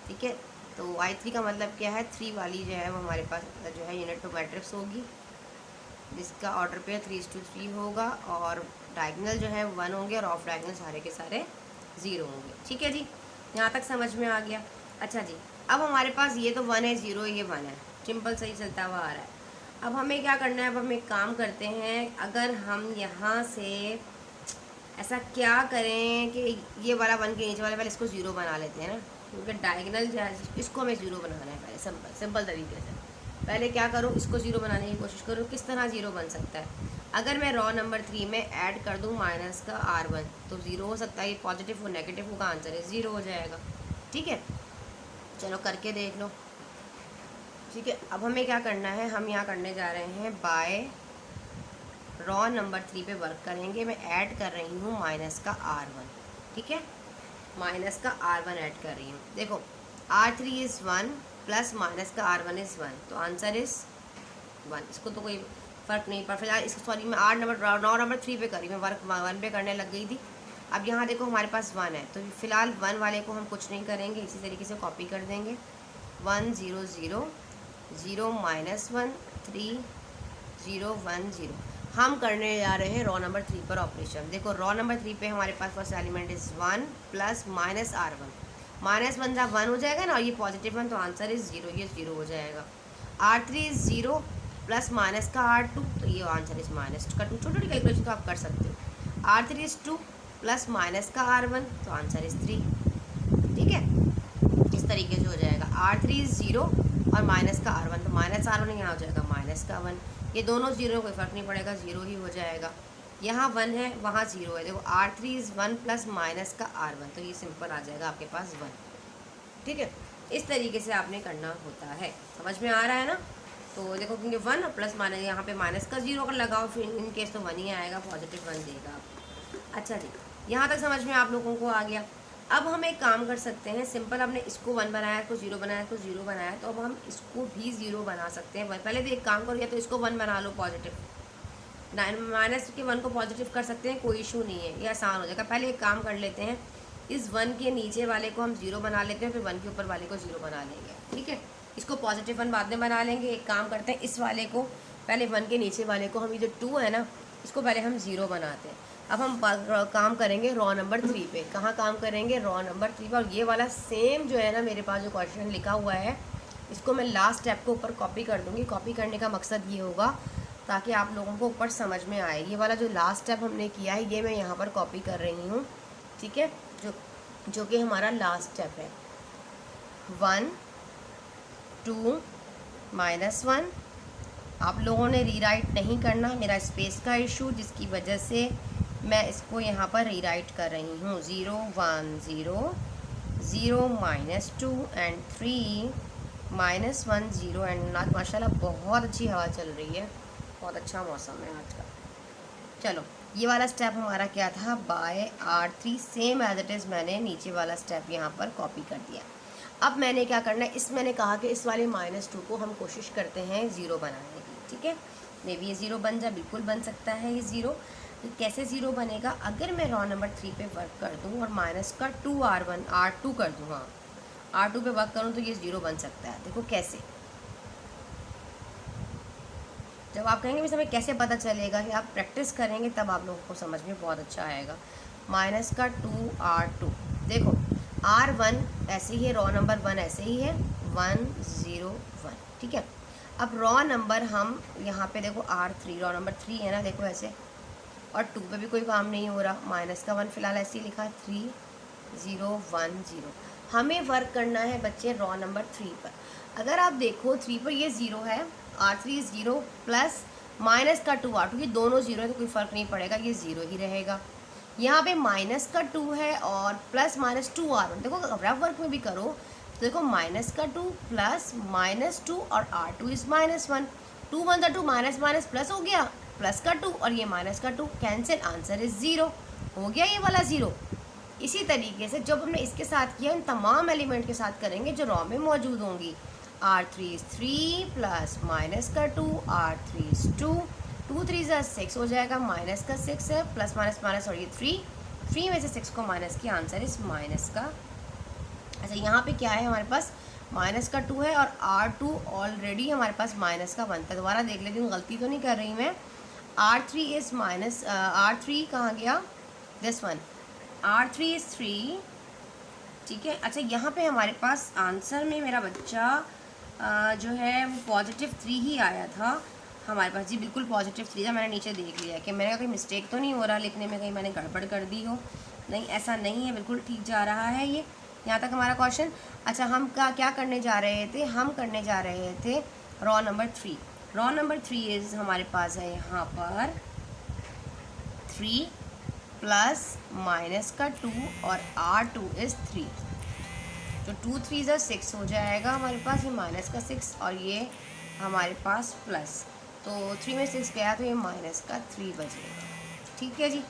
ठीक है। तो I3 का मतलब क्या है, 3 वाली जो है वो हमारे पास जो है यूनिट टू मैट्रिक्स होगी, जिसका ऑर्डर पे 3:3 होगा, और डायगोनल जो है 1 होंगे और ऑफ डायगोनल सारे के सारे 0 होंगे, ठीक है जी। यहाँ तक समझ में आ गया। अच्छा जी, अब हमारे पास ये तो 1 है, 0 ये 1 है, सिंपल सही चलता हुआ आ रहा है। अब हमें क्या करना है, अब हम एक काम करते हैं, अगर हम यहाँ से ऐसा क्या करें कि ये वाला 1 के नीचे वाले पहले इसको 0 बना लेते हैं ना, क्योंकि डायगोनल जो है इसको हमें 0 बनाना है पहले, सिंपल तरीके से। पहले क्या करो, इसको 0 बनाने की कोशिश करो। किस तरह 0 बन सकता है, अगर मैं रॉ नंबर 3 में ऐड कर दूँ माइनस का R1 तो 0 हो सकता है, ये पॉजिटिव हो नेगेटिव होगा, आंसर है 0 हो जाएगा, ठीक है। चलो करके देख लो, ठीक है। अब हमें क्या करना है, हम यहाँ करने जा रहे हैं बाय रॉ नंबर 3 पे वर्क करेंगे। मैं ऐड कर रही हूँ माइनस का R1, ठीक है, माइनस का R1 ऐड कर रही हूँ। देखो R3 इज़ 1 प्लस माइनस का R1 इज़ 1, तो आंसर इज़ 1। इसको तो कोई फ़र्क नहीं पड़, फिलहाल इसको सॉरी मैं रॉ नंबर 3 पे करी, मैं वर्क 1 पे करने लग गई थी। अब यहाँ देखो हमारे पास 1 है, तो फिलहाल 1 वाले को हम कुछ नहीं करेंगे, इसी तरीके से कॉपी कर देंगे। 1 0 0 0 -1 3 0 1 0। हम करने जा रहे हैं रॉ नंबर 3 पर ऑपरेशन। देखो रॉ नंबर 3 पे हमारे पास first element is 1 plus minus R1, -1 जब 1 हो जाएगा ना, और ये पॉजिटिव 1, तो आंसर इज़ 0, ये 0 हो जाएगा। R3 इज़ 0 प्लस माइनस का R2, तो ये आंसर इज़ -2। छोटी छोटी कैलकुलेशन तो आप कर सकते हो। R3 इज़ 2 प्लस माइनस का R1, तो आंसर इज़ 3, ठीक है। इस तरीके से हो जाएगा। R3 इज़ 0 और माइनस का R1, तो माइनस R1 यहाँ हो जाएगा माइनस का 1, ये दोनों 0, कोई फ़र्क नहीं पड़ेगा, 0 ही हो जाएगा। यहाँ 1 है, वहाँ 0 है। देखो R3 इज़ 1 प्लस माइनस का R1, तो ये सिंपल आ जाएगा आपके पास 1, ठीक है। इस तरीके से आपने करना होता है, समझ में आ रहा है ना। तो देखो क्योंकि 1 और प्लस माइनस, यहाँ पे माइनस का 0 अगर लगाओ फिर इन केस तो 1 ही आएगा, पॉजिटिव 1 देगा। अच्छा जी, यहाँ तक समझ में आप लोगों को आ गया। अब हम एक काम कर सकते हैं, सिंपल हमने इसको 1 बनाया, इसको 0 बनाया, इसको 0 बनाया, तो अब हम इसको भी 0 बना सकते हैं। पहले तो एक काम करो, या तो इसको 1 बना लो पॉजिटिव, माइनस के 1 को पॉजिटिव कर सकते हैं, कोई इशू नहीं है, ये आसान हो जाएगा। पहले एक काम कर लेते हैं, इस 1 के नीचे वाले को हम 0 बना लेते हैं, फिर 1 के ऊपर वाले को 0 बना लेंगे, ठीक है। इसको पॉजिटिव 1 बाद में बना लेंगे। एक काम करते हैं, इस वाले को पहले 1 के नीचे वाले को हम, ये जो 2 है ना, इसको पहले हम 0 बनाते हैं। अब हम काम करेंगे रॉ नंबर 3 पे। कहाँ काम करेंगे, रॉ नंबर 3 पे। और ये वाला सेम जो है ना, मेरे पास जो क्वेश्चन लिखा हुआ है, इसको मैं लास्ट स्टेप को ऊपर कॉपी कर दूँगी। कॉपी करने का मकसद ये होगा ताकि आप लोगों को ऊपर समझ में आए। ये वाला जो लास्ट स्टेप हमने किया है, ये मैं यहाँ पर कॉपी कर रही हूँ, ठीक है, जो कि हमारा लास्ट स्टेप है। 1 2 -1। आप लोगों ने रीराइट नहीं करना, मेरा स्पेस का इशू, जिसकी वजह से मैं इसको यहाँ पर रीराइट कर रही हूँ। 0 1 0 0 -2 एंड 3 -1 0 एंड माशाल्लाह बहुत अच्छी हवा चल रही है, बहुत अच्छा मौसम है आज का। चलो ये वाला स्टेप हमारा क्या था, by R3, same as it is मैंने नीचे वाला स्टेप यहाँ पर कॉपी कर दिया। अब मैंने क्या करना है, इस मैंने कहा कि इस वाले -2 को हम कोशिश करते हैं ज़ीरो बनाने की, ठीक है। मे बी ये ज़ीरो बन जाए, बिल्कुल बन सकता है ये ज़ीरो। तो कैसे ज़ीरो बनेगा, अगर मैं रॉ नंबर 3 पे वर्क कर दूँ और -2R2 कर दूँ, हाँ R2 पे वर्क करूँ तो ये ज़ीरो बन सकता है। देखो कैसे, जब आप कहेंगे मिस हमें कैसे पता चलेगा, कि आप प्रैक्टिस करेंगे तब आप लोगों को समझ में बहुत अच्छा आएगा। -2R2, देखो R1 ऐसे ही है, रॉ नंबर 1 ऐसे ही है, 1 0 1, ठीक है। अब रॉ नंबर हम यहाँ पे देखो R3, रॉ नंबर 3 है ना, देखो ऐसे, और 2 पे भी कोई काम नहीं हो रहा, -1 फिलहाल ऐसे ही लिखा, 3 0 1 0। हमें वर्क करना है बच्चे रॉ नंबर 3 पर। अगर आप देखो 3 पर ये ज़ीरो है, R3 ज़ीरो प्लस -2R2, ये दोनों ज़ीरो है तो कोई फ़र्क नहीं पड़ेगा, ये ज़ीरो ही रहेगा। यहाँ पे -2 है और प्लस -2R1, देखो रफ वर्क में भी करो तो देखो -2 प्लस -2 और R2 इज़ -1, 2 1 2 माइनस प्लस हो गया, +2 और ये -2 कैंसिल, आंसर इज़ ज़ीरो, हो गया ये वाला ज़ीरो। इसी तरीके से जब हमने इसके साथ किया, इन तमाम एलिमेंट के साथ करेंगे जो रॉ में मौजूद होंगी। R3 is 3 plus -2, R3 is 2, 2 3 6 हो जाएगा, -6 है, प्लस माइनस और ये 3 में से 6 को माइनस किया, आंसर इस माइनस का। अच्छा यहाँ पे क्या है हमारे पास, -2 है और R2 ऑलरेडी हमारे पास -1 था। दोबारा देख लेती हूँ, गलती तो नहीं कर रही मैं। R3 इज़ R3 कहाँ गया, दिस वन, R3 इज़ 3, ठीक है। अच्छा यहाँ पे हमारे पास आंसर में मेरा बच्चा जो है वो +3 ही आया था हमारे पास, जी बिल्कुल +3 था। मैंने नीचे देख लिया कि मेरा कोई मिस्टेक तो नहीं हो रहा लिखने में, कहीं मैंने गड़बड़ कर दी हो, नहीं ऐसा नहीं है, बिल्कुल ठीक जा रहा है ये। यहाँ तक हमारा क्वेश्चन। अच्छा हम क्या करने जा रहे थे, हम करने जा रहे थे raw number 3। Raw number 3 is हमारे पास है यहाँ पर 3 प्लस -2 और R2 इज़ 3, तो 2 3 6 हो जाएगा हमारे पास, ये -6 और ये हमारे पास प्लस, तो 3 में 6 गया तो ये -3 बचेगा, ठीक है जी।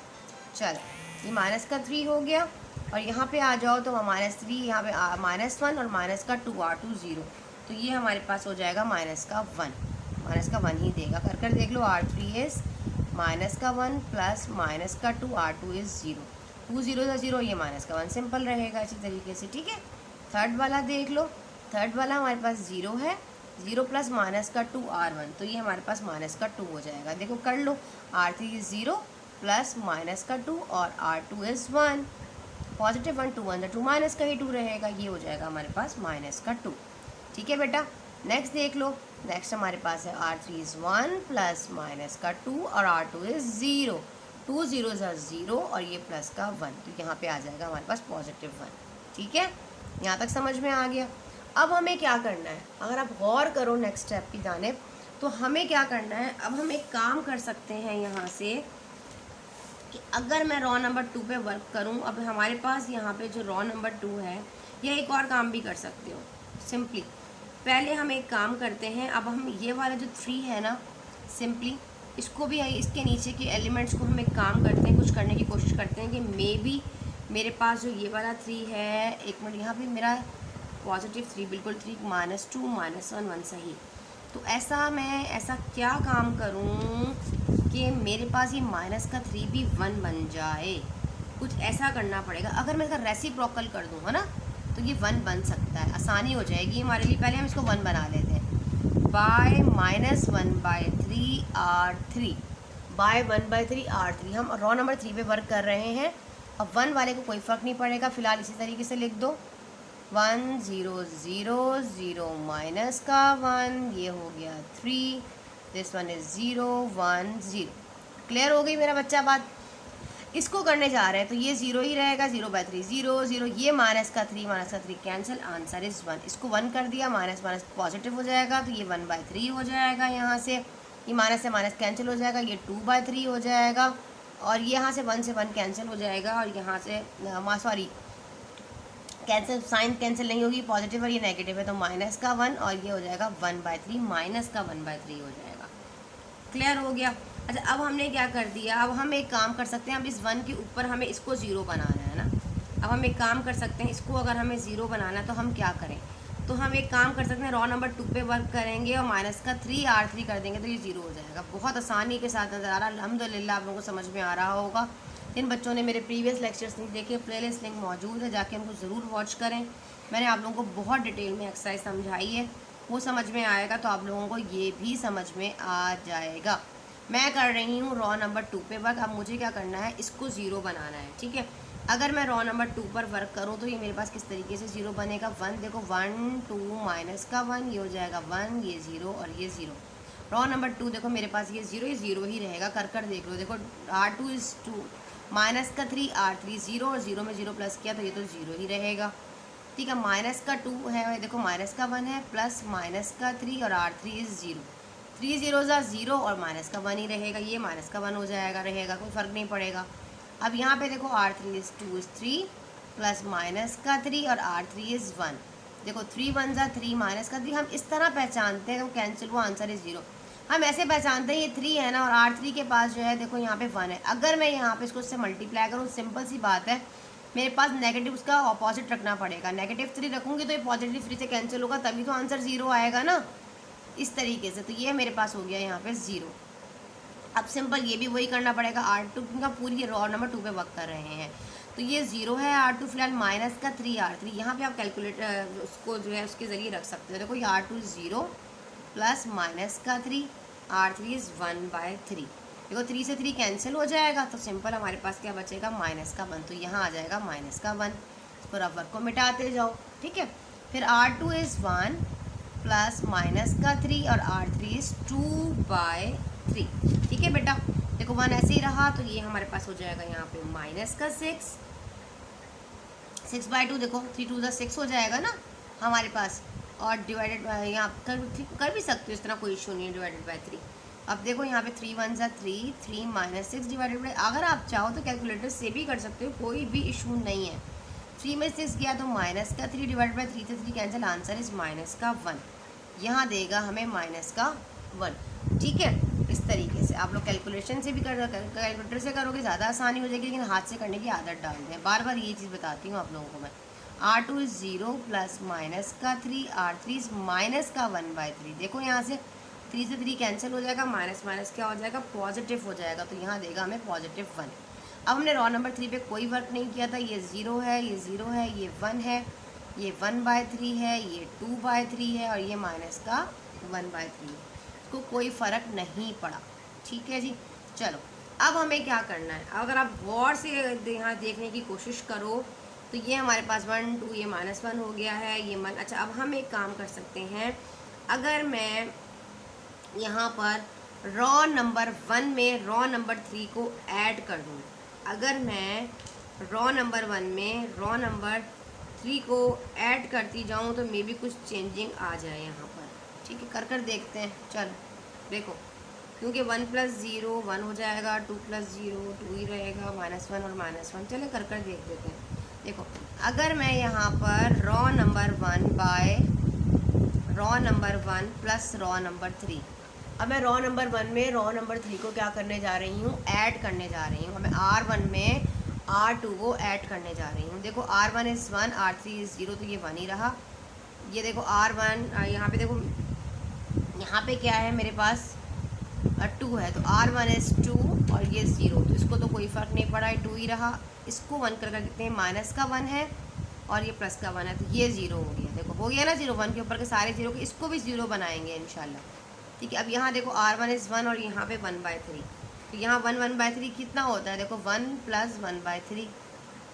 चलो ये -3 हो गया और यहाँ पे आ जाओ तो -3, यहाँ पे -1 और -2 R2 0, तो ये हमारे पास हो जाएगा -1 ही देगा, कर देख लो। R3 is -1 plus -2 R2 is 0, 2 0 0, ये -1 सिंपल रहेगा इसी तरीके से, ठीक है। थर्ड वाला देख लो, थर्ड वाला हमारे पास 0 है, 0 प्लस -2 R1, तो ये हमारे पास -2 हो जाएगा। देखो कर लो, R3 इज़ 0 प्लस -2 और R2 इज़ 1, +1 2 1 2 माइनस का ही 2 रहेगा, ये हो जाएगा हमारे पास -2, ठीक है बेटा। नेक्स्ट देख लो, नेक्स्ट हमारे पास है R3 इज़ 1 प्लस -2 और R2 इज़ 0, 2 0 0 और ये प्लस का 1, तो यहाँ पे आ जाएगा हमारे पास +1, ठीक है। यहाँ तक समझ में आ गया। अब हमें क्या करना है, अगर आप गौर करो नेक्स्ट स्टेप की जानिब, तो हमें क्या करना है, अब हम एक काम कर सकते हैं यहाँ से कि अगर मैं रॉ नंबर 2 पे वर्क करूँ, अब हमारे पास यहाँ पे जो रॉ नंबर 2 है, या एक और काम भी कर सकते हो सिंपली। पहले हम एक काम करते हैं, अब हम ये वाला जो 3 है ना, सिंपली इसको भी, इसके नीचे के एलिमेंट्स को हम एक काम करते हैं, कुछ करने की कोशिश करते हैं कि मे बी मेरे पास जो ये वाला 3 है, एक मिनट, यहाँ पे मेरा +3 बिल्कुल 3 -2 -1 1 सही, तो ऐसा क्या काम करूँ कि मेरे पास ये -3 भी 1 बन जाए, कुछ ऐसा करना पड़ेगा। अगर मैं इसका रेसिप्रोकल कर दूँ है ना, तो ये 1 बन सकता है, आसानी हो जाएगी हमारे लिए। पहले हम इसको 1 बना लेते हैं, बाय -1/3 R3, बाय 1/3 R3। हम रॉ नंबर 3 पे वर्क कर रहे हैं, अब 1 वाले को कोई फ़र्क नहीं पड़ेगा, फ़िलहाल इसी तरीके से लिख दो, 1 0 0 0 -1, ये हो गया 3, दिस वन इज़ 0 1 0। क्लियर हो गई मेरा बच्चा बात। इसको करने जा रहे हैं तो ये 0 ही रहेगा, 0/3 0 0, ये -3 कैंसिल, आंसर इज़ 1। इसको 1 कर दिया, माइनस पॉजिटिव हो जाएगा, तो ये 1/3 हो जाएगा। यहाँ से ये माइनस से माइनस कैंसिल हो जाएगा, ये 2/3 हो जाएगा, और यहाँ से 1 से 1 कैंसिल हो जाएगा, और यहाँ से सॉरी कैंसिल, साइन कैंसिल नहीं होगी, पॉजिटिव और ये नेगेटिव है, तो -1 और ये हो जाएगा 1/3, -1/3 हो जाएगा। क्लियर हो गया। अच्छा, अब हमने क्या कर दिया, अब हम एक काम कर सकते हैं, अब इस 1 के ऊपर हमें इसको 0 बनाना है ना। अब हम एक काम कर सकते हैं, इसको अगर हमें 0 बनाना है तो हम क्या करें, तो हम एक काम कर सकते हैं, रॉ नंबर 2 पे वर्क करेंगे और माइनस का 3 R3 कर देंगे तो ये 0 हो जाएगा। बहुत आसानी के साथ नज़र आ रहा है, अल्हम्दुलिल्लाह आप लोगों को समझ में आ रहा होगा। जिन बच्चों ने मेरे प्रीवियस लेक्चर्स नहीं देखे, प्लेलिस्ट लिंक मौजूद है, जाके उनको ज़रूर वॉच करें। मैंने आप लोगों को बहुत डिटेल में एक्सरसाइज समझाई है, वो समझ में आएगा तो आप लोगों को ये भी समझ में आ जाएगा। मैं कर रही हूँ रॉ नंबर 2 पे वर्क। अब मुझे क्या करना है, इसको 0 बनाना है, ठीक है। अगर मैं रॉ नंबर 2 पर वर्क करूँ तो ये मेरे पास किस तरीके से 0 बनेगा, 1 देखो 1 2 माइनस का 1, ये हो जाएगा 1, ये 0 और ये 0। रॉ नंबर 2 देखो मेरे पास ये 0 ही रहेगा, कर देख लो, देखो R2 इज़ 2, माइनस का 3 R3 0 और 0 में 0 प्लस किया तो ये तो 0 ही रहेगा, ठीक है। माइनस का 2 है, देखो माइनस का 1 है, प्लस माइनस का 3 और R3 इज़ 0, 3 0 0 और माइनस का 1 ही रहेगा, ये माइनस का 1 हो जाएगा, रहेगा, कोई फ़र्क नहीं पड़ेगा। अब यहाँ पे देखो R3 is 2 is 3 plus minus का 3 और R3 इज़ 1, देखो 3 1 3 माइनस का 3, हम इस तरह पहचानते हैं, हम कैंसिल हुआ, आंसर इज़ 0। हम ऐसे पहचानते हैं ये 3 है ना, और R3 के पास जो है देखो यहाँ पे 1 है। अगर मैं यहाँ पे इसको उससे मल्टीप्लाई करूँ, सिंपल सी बात है, मेरे पास नेगेटिव उसका ऑपोजिट रखना पड़ेगा, -3 रखूँगी तो ये पॉजिटिव 3 से कैंसिल होगा, तभी तो आंसर 0 आएगा ना, इस तरीके से। तो ये मेरे पास हो गया यहाँ पे 0। अब सिंपल ये भी वही करना पड़ेगा, R2 का पूरी रॉ नंबर 2 पे वर्क कर रहे हैं तो ये 0 है, R2 फिलहाल माइनस का 3 R3, यहाँ पे आप कैलकुलेटर उसको जो है उसके ज़रिए रख सकते हो। देखो ये R2 0 प्लस माइनस का 3, R3 इज़ 1/3, देखो 3 से 3 कैंसिल हो जाएगा तो सिंपल हमारे पास क्या बचेगा, माइनस का 1, तो यहाँ आ जाएगा माइनस का 1। इसको रफ को मिटाते जाओ, ठीक है। फिर R2 इज़ 1 प्लस माइनस का 3 और R3 इज़ 2/3, ठीक है बेटा। देखो 1 ऐसे ही रहा तो ये हमारे पास हो जाएगा यहाँ पे माइनस का 6/2, देखो 3 2 6 हो जाएगा ना हमारे पास, और डिवाइडेड यहाँ कर भी सकते हो इस तरह, कोई इशू नहीं है, डिवाइडेड बाय 3। अब देखो यहाँ पे 3 1 3, 3 माइनस 6 डिवाइडेड बाय, अगर आप चाहो तो कैलकुलेटर से भी कर सकते हो, कोई भी इशू नहीं है। 3 में 6 गया तो माइनस का 3 डिवाइडेड बाय 3 से 3 कैंसिल, आंसर इज माइनस का 1, यहाँ देगा हमें माइनस का 1, ठीक है। इस तरीके से आप लोग कैलकुलेशन से भी कैलकुलेटर से करोगे ज़्यादा आसानी हो जाएगी, लेकिन हाथ से करने की आदत डाल दें। बार बार ये चीज़ बताती हूँ आप लोगों को मैं। R2 इज़ 0 प्लस माइनस का 3, R3 इज़ माइनस का 1/3, देखो यहाँ से 3 से 3 कैंसिल हो जाएगा, माइनस माइनस क्या हो जाएगा, पॉजिटिव हो जाएगा, तो यहाँ देगा हमें पॉजिटिव 1। अब हमने रॉ नंबर 3 पे कोई वर्क नहीं किया था, ये 0 है, ये 0 है, ये 1 है, ये 1/3 है, ये 2/3 है और ये माइनस का 1/3 है, इसको कोई फ़र्क नहीं पड़ा, ठीक है जी। चलो अब हमें क्या करना है, अगर आप गौर से यहाँ देखने की कोशिश करो तो ये हमारे पास 1 2, ये -1 हो गया है, ये मन। अच्छा, अब हम एक काम कर सकते हैं, अगर मैं यहाँ पर रॉ नंबर 1 में रॉ नंबर 3 को ऐड कर दूँ, अगर मैं रॉ नंबर 1 में रॉ नंबर 3 को ऐड करती जाऊँ तो मे बी कुछ चेंजिंग आ जाए यहाँ पर, ठीक है। कर देखते हैं, चलो देखो, क्योंकि 1 + 0 1 हो जाएगा, 2 + 0 2 ही रहेगा, -1 और -1, चलो कर देख देते हैं। देखो अगर मैं यहाँ पर row number 1 by row number 1 plus row number 3, अब मैं रॉ नंबर 1 में रॉ नंबर 3 को क्या करने जा रही हूँ, ऐड करने जा रही हूँ। मैं R1 में R2 को ऐड करने जा रही हूँ। देखो R1 इज़ 1, R3 इज़ 0, तो ये 1 ही रहा। ये देखो R1 यहाँ पे देखो, यहाँ पे क्या है मेरे पास 2 है, तो R1 इज़ 2 और ये 0, तो इसको तो कोई फ़र्क नहीं पड़ा, 2 ही रहा। इसको 1 कर देते हैं, माइनस का 1 है और ये प्लस का 1 है, तो ये 0 हो गया। देखो हो गया ना 0, 1 के ऊपर के सारे 0 के, इसको भी 0 बनाएंगे इंशाल्लाह, ठीक है। अब यहाँ देखो R1 इज़ 1 और यहाँ पे 1/3, तो यहाँ 1/3 कितना होता है, देखो 1 + 1/3,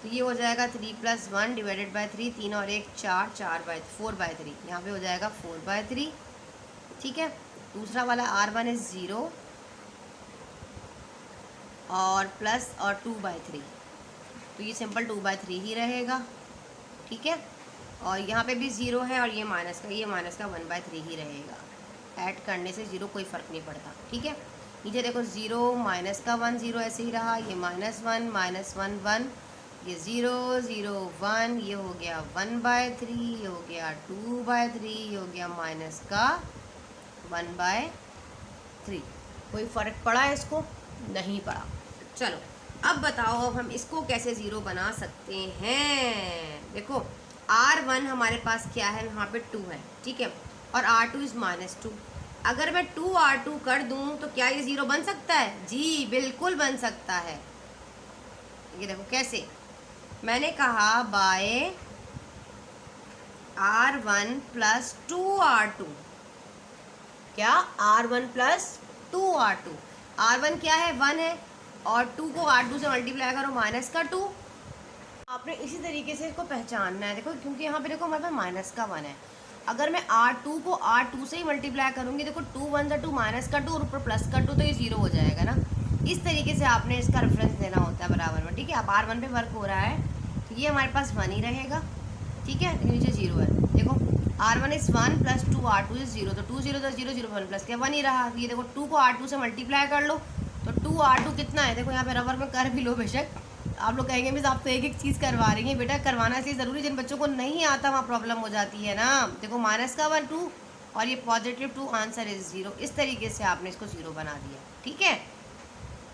तो ये हो जाएगा 3 + 1 डिवाइडेड बाय 3, 3 और 1 4, 4/3, यहाँ पे हो जाएगा 4/3, ठीक है। दूसरा वाला R1 इज़ 0 और प्लस और 2/3, तो ये सिंपल 2/3 ही रहेगा, ठीक है। और यहाँ पे भी 0 है और ये माइनस का 1/3 ही रहेगा। ऐड करने से 0 कोई फ़र्क नहीं पड़ता, ठीक है। नीचे देखो 0 माइनस का 1 0 ऐसे ही रहा, ये -1 -1 1, ये 0 0 1, ये हो गया 1/3, ये हो गया 2/3, ये हो गया माइनस का 1/3, कोई फ़र्क पड़ा है इसको? नहीं पड़ा। चलो अब बताओ, अब हम इसको कैसे ज़ीरो बना सकते हैं। देखो R1 हमारे पास क्या है, यहाँ पे 2 है, ठीक है, और R2 इज़ -2। अगर मैं 2R2 कर दूँ तो क्या ये ज़ीरो बन सकता है? जी बिल्कुल बन सकता है। ये देखो कैसे, मैंने कहा बाय R1 प्लस 2R2, क्या R1 प्लस 2R2, R1 क्या है 1 है, और 2 को R2 से मल्टीप्लाई करो माइनस का 2। आपने इसी तरीके से इसको पहचानना है। देखो क्योंकि यहाँ पे देखो हमारे पास माइनस का 1 है, अगर मैं R2 को R2 से ही मल्टीप्लाई करूँगी, देखो 2 1 2 माइनस का 2 और ऊपर प्लस का 2, तो ये ज़ीरो हो जाएगा ना। इस तरीके से आपने इसका रेफरेंस देना होता है बराबर में, ठीक है। अब R1 पे वर्क हो रहा है तो ये हमारे पास 1 ही रहेगा, ठीक है, नीचे 0 है। देखो R1 is 1 plus 2R2 is 0, तो 2 0 10 0 0 1 प्लस क्या 1 ही रहा। ये देखो 2 को R2 से मल्टीप्लाई कर लो तो 2R2 कितना है, देखो यहाँ पे रबर में कर भी लो बेशक। आप लोग कहेंगे मिस आप तो एक एक चीज़ करवा रही हैं, बेटा करवाना चाहिए ज़रूरी, जिन बच्चों को नहीं आता वहाँ प्रॉब्लम हो जाती है ना। देखो माइनस का 1 2 और ये पॉजिटिव 2, आंसर इज 0। इस तरीके से आपने इसको 0 बना दिया, ठीक है।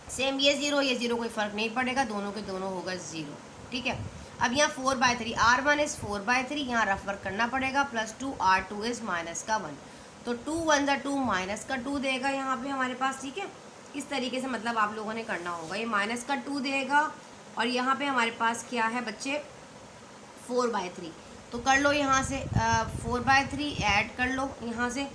सेम ये 0 कोई फ़र्क नहीं पड़ेगा, दोनों के दोनों होगा 0, ठीक है। अब यहाँ 4/3, R1 इज़ 4/3, यहाँ रफ वर्क करना पड़ेगा, प्लस 2 R2 इज़ माइनस का 1, तो 2 1 2 माइनस का 2 देगा यहाँ पे हमारे पास, ठीक है। इस तरीके से मतलब आप लोगों ने करना होगा, ये माइनस का 2 देगा, और यहाँ पे हमारे पास क्या है बच्चे 4/3, तो कर लो यहाँ से 4/3 ऐड कर लो यहाँ से,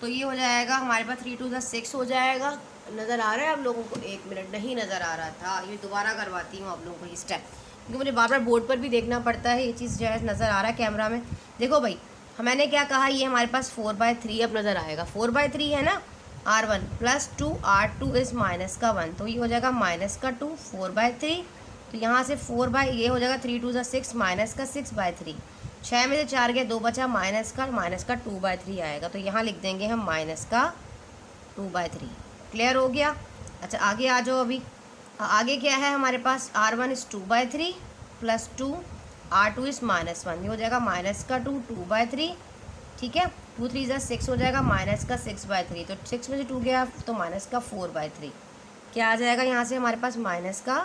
तो ये हो जाएगा हमारे पास 3 2 6 हो जाएगा। नज़र आ रहा है आप लोगों को? 1 मिनट, नहीं नज़र आ रहा था, ये दोबारा करवाती हूँ आप लोगों को ये स्टेप, क्योंकि मुझे बार बार बोर्ड पर भी देखना पड़ता है। ये चीज़ जो है नज़र आ रहा है कैमरा में, देखो भाई मैंने क्या कहा, ये हमारे पास 4/3 अब नज़र आएगा, 4/3 है ना। R1 plus 2 R2 is minus का 1, तो ये हो जाएगा माइनस का 2 4/3, तो यहाँ से 4 ये हो जाएगा 3 2 6 माइनस का 6/3, 6 में से 4 गया 2 बचा, माइनस का 2/3 आएगा, तो यहाँ लिख देंगे हम माइनस का 2/3। क्लियर हो गया? अच्छा आगे आ जाओ। अभी आगे क्या है हमारे पास, R1 is 2/3 plus 2 R2 is -1, ये हो जाएगा माइनस का 2 2/3, ठीक है। 2 3 6 हो जाएगा, माइनस का 6/3, तो 6 में से 2 गया तो माइनस का 4/3, क्या आ जाएगा यहाँ से हमारे पास माइनस का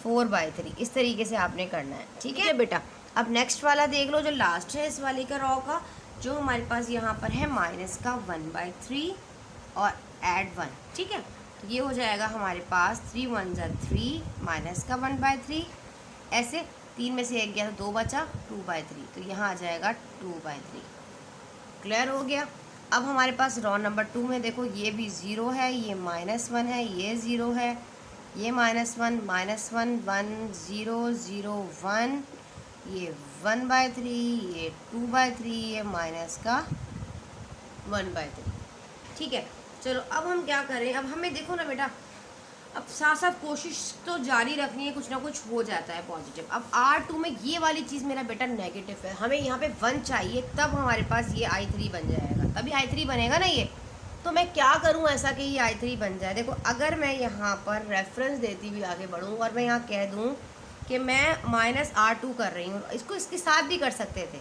4/3। इस तरीके से आपने करना है, ठीक है बेटा। अब नेक्स्ट वाला देख लो, जो लास्ट है इस वाले का रॉ का, जो हमारे पास यहाँ पर है माइनस का 1/3 और ऐड 1, ठीक है। तो ये हो जाएगा हमारे पास 3 1 3 माइनस का 1/3, ऐसे 3 में से 1 गया तो 2 बचा 2/3, तो यहाँ आ जाएगा 2/3। क्लियर हो गया? अब हमारे पास रॉ नंबर 2 में देखो, ये भी 0 है, ये -1 है, ये 0 है, ये -1 1 0 0 1, ये 1/3, ये 2/3, ये माइनस का 1/3, ठीक है। चलो अब हम क्या करें, अब हमें देखो ना बेटा, अब साथ साथ कोशिश तो जारी रखनी है, कुछ ना कुछ हो जाता है पॉजिटिव। अब R2 में ये वाली चीज़ मेरा बेटा नेगेटिव है, हमें यहाँ पे 1 चाहिए, तब हमारे पास ये I3 बन जाएगा, तभी I3 बनेगा ना ये। तो मैं क्या करूँ ऐसा कि ये I3 बन जाए। देखो अगर मैं यहाँ पर रेफरेंस देती हुई आगे बढ़ूँ और मैं यहाँ कह दूँ कि मैं -R2 कर रही हूँ, इसको इसके साथ भी कर सकते थे,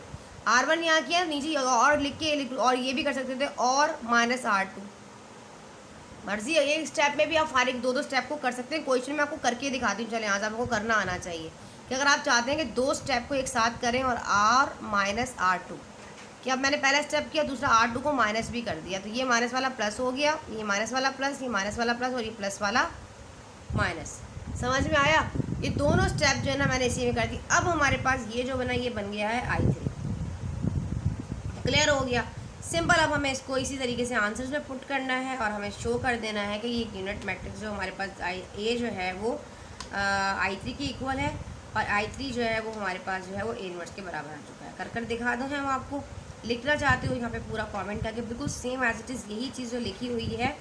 R1 यहाँ किया, नीचे और लिख के और ये भी कर सकते थे, और -R2, मर्जी है। एक स्टेप में भी आप हर एक 2 स्टेप को कर सकते हैं। क्वेश्चन में आपको करके दिखाती हूँ, चले यहाँ से आपको करना आना चाहिए कि अगर आप चाहते हैं कि 2 स्टेप को एक साथ करें और R-R2, कि अब मैंने पहला स्टेप किया, दूसरा R2 को माइनस भी कर दिया, तो ये माइनस वाला प्लस हो गया, ये माइनस वाला प्लस, ये माइनस वाला प्लस और ये प्लस वाला माइनस। समझ में आया? ये दोनों स्टेप जो है ना मैंने इसी में कर दी। अब हमारे पास ये जो बना ये बन गया है I3। क्लियर हो गया? सिंपल। अब हमें इसको इसी तरीके से आंसर्स में पुट करना है और हमें शो कर देना है कि ये यूनिट मैट्रिक्स जो हमारे पास ए जो है वो I3 की इक्वल है, और I3 जो है वो हमारे पास जो है वो A इनवर्स के बराबर आ चुका है। कर दिखा दो। हम आपको लिखना चाहते हो यहाँ पे पूरा कमेंट करके, बिल्कुल सेम एज इट इज़ यही चीज़ जो लिखी हुई है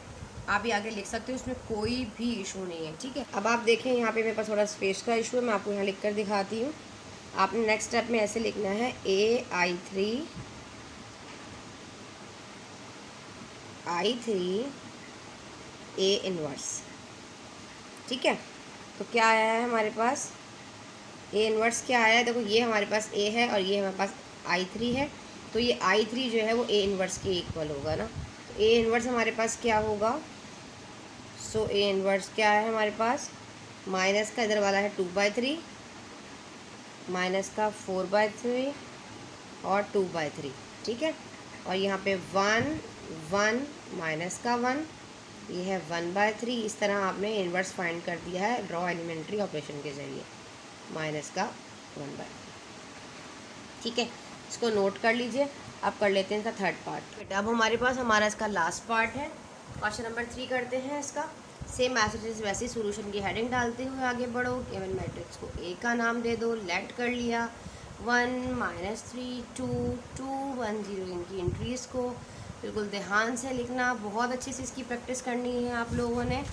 आप ही आगे लिख सकते हो, उसमें कोई भी इशू नहीं है, ठीक है। अब आप देखें यहाँ पे मेरे पास थोड़ा स्पेस का इशू है, मैं आपको यहाँ लिख कर दिखाती हूँ। आपने नेक्स्ट स्टेप में ऐसे लिखना है I3 A इनवर्स, ठीक है। तो क्या आया है हमारे पास, A इनवर्स क्या आया है, देखो ये हमारे पास A है और ये हमारे पास I3 है, तो ये I3 जो है वो A इनवर्स के इक्वल होगा ना। तो A इनवर्स हमारे पास क्या होगा, सो ए इनवर्स क्या है हमारे पास, माइनस का इधर वाला है 2/3, माइनस का 4/3 और 2/3, ठीक है। और यहाँ पे 1 1 माइनस का 1, ये है 1/3। इस तरह आपने इन्वर्स फाइंड कर दिया है ड्रॉ एलिमेंट्री ऑपरेशन के ज़रिए, माइनस का 1/3, ठीक है। इसको नोट कर लीजिए। अब कर लेते हैं इसका थर्ड पार्ट। बेटा अब हमारे पास हमारा इसका लास्ट पार्ट है, क्वेश्चन नंबर 3 करते हैं इसका। सेम मैसेजेस वैसे सोल्यूशन की हेडिंग डालते हुए आगे बढ़ो। गिवन मैट्रिक्स को ए का नाम दे दो, लेट कर लिया, 1 -3 2 2 1 0 इनकी एंट्रीज को बिल्कुल ध्यान से लिखना, बहुत अच्छे से इसकी प्रैक्टिस करनी है आप लोगों ने,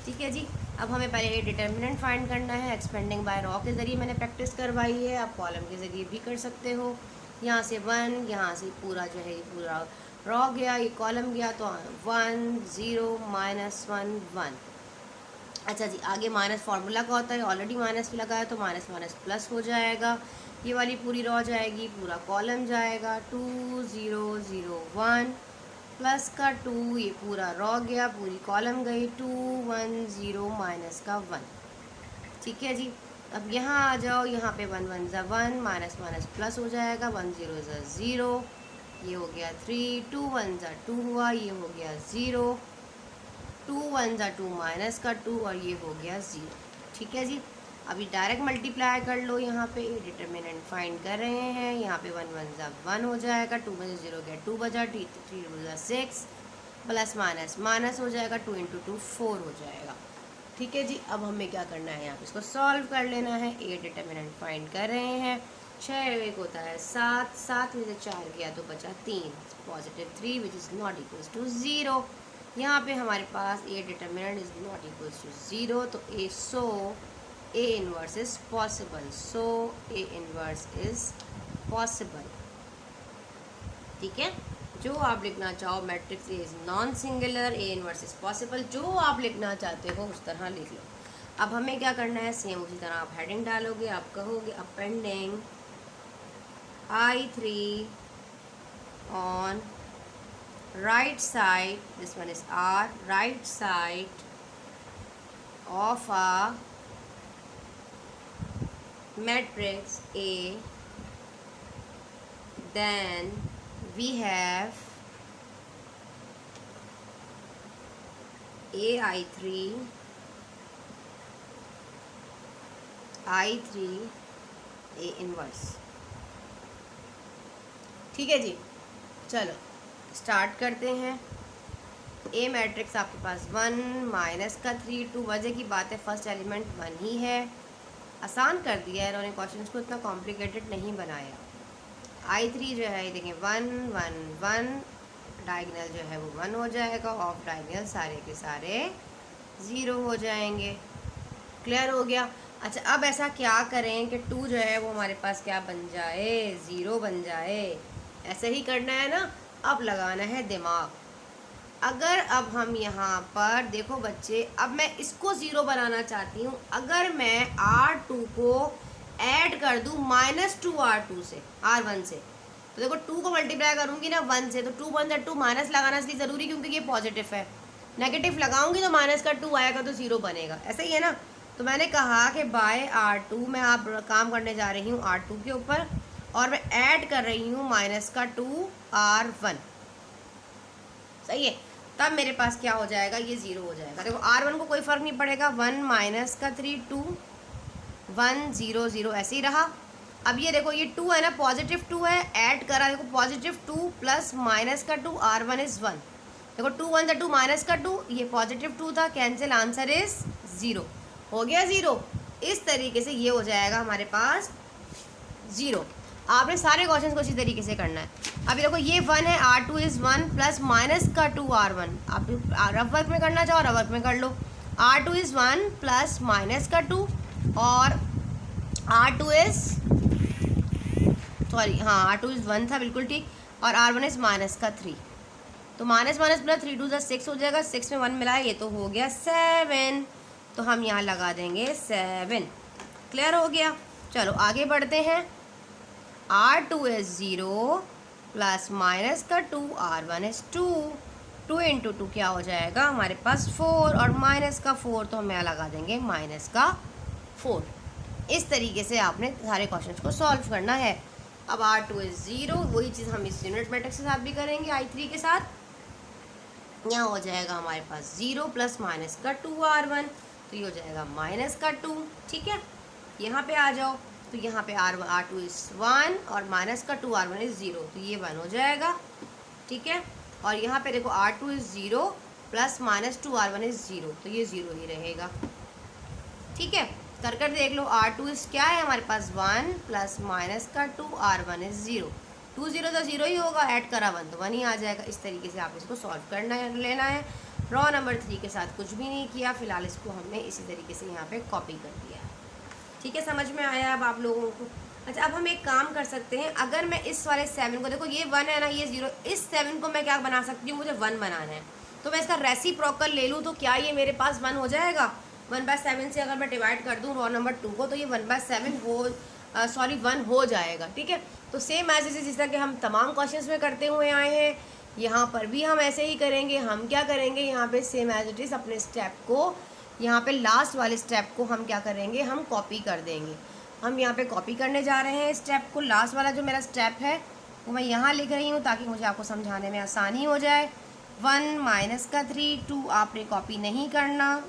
ठीक है जी। अब हमें पहले ये डिटर्मिनेंट फाइंड करना है, एक्सपेंडिंग बाय रॉ के ज़रिए मैंने प्रैक्टिस करवाई है, आप कॉलम के ज़रिए भी कर सकते हो। यहाँ से 1, यहाँ से पूरा जो है ये पूरा रॉ गया, ये कॉलम गया, तो 1 0 -1 1। अच्छा जी, आगे माइनस फार्मूला का होता है, ऑलरेडी माइनस लगा है तो माइनस माइनस प्लस हो जाएगा, ये वाली पूरी रॉ जाएगी, पूरा कॉलम जाएगा, 2 0 0 1 प्लस का 2, ये पूरा रॉ गया, पूरी कॉलम गई, 2 1 0 माइनस का 1, ठीक है जी। अब यहाँ आ जाओ, यहाँ पे 1 1 ज़ा 1 माइनस माइनस प्लस हो जाएगा, 1 0 ज़ा 0, ये हो गया 3, 2 1 ज़ा 2 हुआ, ये हो गया 0, 2 1 ज़ा 2 माइनस का 2 और ये हो गया 0, ठीक है जी। अभी डायरेक्ट मल्टीप्लाई कर लो, यहाँ पे डिटर्मिनेंट फाइंड कर रहे हैं, यहाँ पे 1 1 ज़ा 1 हो जाएगा, 2 में से 0 गया 2 बचा, 3 2 ज़ा 6 प्लस माइनस माइनस हो जाएगा, 2 × 2 4 हो जाएगा, ठीक है जी। अब हमें क्या करना है, यहाँ पे इसको सॉल्व कर लेना है। ए डिटर्मिनेंट फाइंड कर रहे हैं, 6 एक होता है 7, 7 में से 4 गया तो बचा 3, +3 which is not equals to 0। यहाँ पे हमारे पास A determinant is not equals to 0, तो A inverse is possible, so A inverse is possible, ठीक है। जो आप लिखना चाहो, matrix A is non singular, A inverse is possible, जो आप लिखना चाहते हो उस तरह लिख लो। अब हमें क्या करना है, सेम उसी तरह आप हेडिंग डालोगे, आप कहोगे appending I3 on right side, this one is R, right side of a matrix A, then we have I3 A inverse, ठीक है जी। चलो स्टार्ट करते हैं। ए मैट्रिक्स आपके पास 1 माइनस का 3 2, वजह की बात है फर्स्ट एलिमेंट 1 ही है, आसान कर दिया है इन्होंने, क्वेश्चन को इतना कॉम्प्लिकेटेड नहीं बनाया। I3 जो है देखें 1 1 1, डायगोनल जो है वो 1 हो जाएगा, ऑफ डायगोनल सारे के सारे 0 हो जाएंगे, क्लियर हो गया। अच्छा अब ऐसा क्या करें कि 2 जो है वो हमारे पास क्या बन जाए, 0 बन जाए, ऐसे ही करना है ना। अब लगाना है दिमाग। अगर अब हम यहाँ पर देखो बच्चे, अब मैं इसको 0 बनाना चाहती हूँ, अगर मैं R2 को ऐड कर दूँ -2 R2 से, R1 से, तो देखो 2 को मल्टीप्लाई करूँगी ना 1 से, तो 2 1 2 माइनस लगाना इसलिए ज़रूरी क्योंकि ये पॉजिटिव है, नेगेटिव लगाऊंगी तो माइनस का 2 आएगा तो 0 बनेगा, ऐसा ही है ना। तो मैंने कहा कि बाय R2 मैं आप काम करने जा रही हूँ R2 के ऊपर, और मैं ऐड कर रही हूँ -2 R1, सही है। तब मेरे पास क्या हो जाएगा, ये 0 हो जाएगा। देखो R1 को कोई फ़र्क नहीं पड़ेगा, 1 -3 2 1 0 0 ऐसे ही रहा। अब ये देखो ये 2 है ना, पॉजिटिव 2 है, ऐड करा, देखो +2 प्लस -2 R1 इज़ 1, देखो 2 1 2 -2, ये +2 था, कैंसिल, आंसर इज़ 0, हो गया 0। इस तरीके से ये हो जाएगा हमारे पास 0। आपने सारे क्वेश्चन को इसी तरीके से करना है। अभी देखो ये 1 है, R2 इज़ 1 प्लस -2 R1, आप रफ वर्क में करना चाहो रफ वर्क में कर लो। R2 इज़ 1 प्लस -2 और R2 इज़ सॉरी हाँ R2 इज़ 1 था, बिल्कुल ठीक, और R1 इज़ -3, तो माइनस प्लस 3 2 6 हो जाएगा, 6 में 1 मिला है, ये तो हो गया 7, तो हम यहाँ लगा देंगे 7, क्लियर हो गया। चलो आगे बढ़ते हैं। R2 is 0 plus -2 R1 is 2, 2 into 2 क्या हो जाएगा हमारे पास 4, और माइनस का 4 तो हम यहाँ लगा देंगे माइनस का 4। इस तरीके से आपने सारे क्वेश्चन को सॉल्व करना है। अब R2 इज 0, वही चीज़ हम इस यूनिट मैट्रिक्स के साथ भी करेंगे I3 के साथ। यहाँ हो जाएगा हमारे पास 0 प्लस माइनस का 2R1, तो ये हो जाएगा माइनस का 2। ठीक है, यहाँ पे आ जाओ, तो यहाँ पे R2 इज 1 और माइनस का 2R1 इज 0, तो ये 1 हो जाएगा। ठीक है, और यहाँ पे देखो R2 is 0 plus minus 2R1 is 0, तो ये 0 ही रहेगा। ठीक है, कर देख लो, R2 इज क्या है हमारे पास 1 प्लस माइनस का 2R1 इज 0, 2 0 तो 0 ही होगा, ऐड करा 1 तो 1 ही आ जाएगा। इस तरीके से आप इसको सॉल्व करना है, लेना है। रॉ नंबर 3 के साथ कुछ भी नहीं किया, फिलहाल इसको हमने इसी तरीके से यहाँ पे कॉपी कर दिया। ठीक है, समझ में आया अब आप लोगों को? अच्छा, अब हम एक काम कर सकते हैं, अगर मैं इस वाले 7 को, देखो ये 1 है ना, ये 0, इस 7 को मैं क्या बना सकती हूँ, मुझे 1 बनाना है, तो मैं इसका रेसिप्रोकल ले लूँ, तो क्या ये मेरे पास 1 हो जाएगा? 1/7 से अगर मैं डिवाइड कर दूँ रॉ नंबर 2 को, तो ये 1/7 1 हो जाएगा। ठीक है, तो सेम ऐसे जिस तरह के हम तमाम क्वेश्चंस में करते हुए आए हैं, यहाँ पर भी हम ऐसे ही करेंगे। हम क्या करेंगे, यहाँ पे सेम एज इट इज़ अपने स्टेप को, यहाँ पे लास्ट वाले स्टेप को हम क्या करेंगे, हम कॉपी कर देंगे। हम यहाँ पे कॉपी करने जा रहे हैं स्टेप को। लास्ट वाला जो मेरा स्टेप है वो मैं यहाँ लिख रही हूँ ताकि मुझे आपको समझाने में आसानी हो जाए। 1 माइनस का 3 2 आपने कॉपी नहीं करना,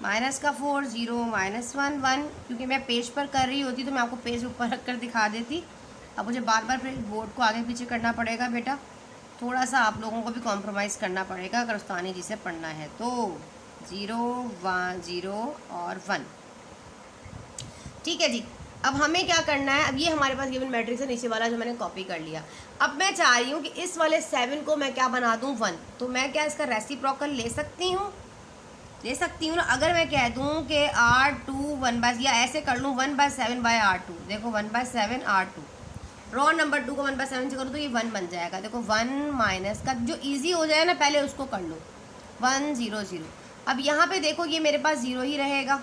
माइनस का 4 0 माइनस 1 1, क्योंकि मैं पेज पर कर रही होती तो मैं आपको पेज ऊपर रख कर दिखा देती। अब मुझे बार बार फिर बोर्ड को आगे पीछे करना पड़ेगा बेटा, थोड़ा सा आप लोगों को भी कॉम्प्रोमाइज़ करना पड़ेगा अगर उस्तानी जी से पढ़ना है तो। 0 1 0 और 1। ठीक है जी, अब हमें क्या करना है, अब ये हमारे पास गिवन मैट्रिक्स है नीचे वाला जो मैंने कॉपी कर लिया। अब मैं चाह रही हूँ कि इस वाले 7 को मैं क्या बना दूँ 1, तो मैं क्या इसका रेसिप्रोकल ले सकती हूँ ना। अगर मैं कह दूँ कि R2 1/, या ऐसे कर लूँ 1/7/R2, देखो 1/7 R2, रॉ नंबर 2 को 1/7 से करूँ तो ये 1 बन जाएगा। देखो 1 माइनस का जो इजी हो जाए ना, पहले उसको कर लो, 1 0 0। अब यहाँ पे देखो ये मेरे पास 0 ही रहेगा,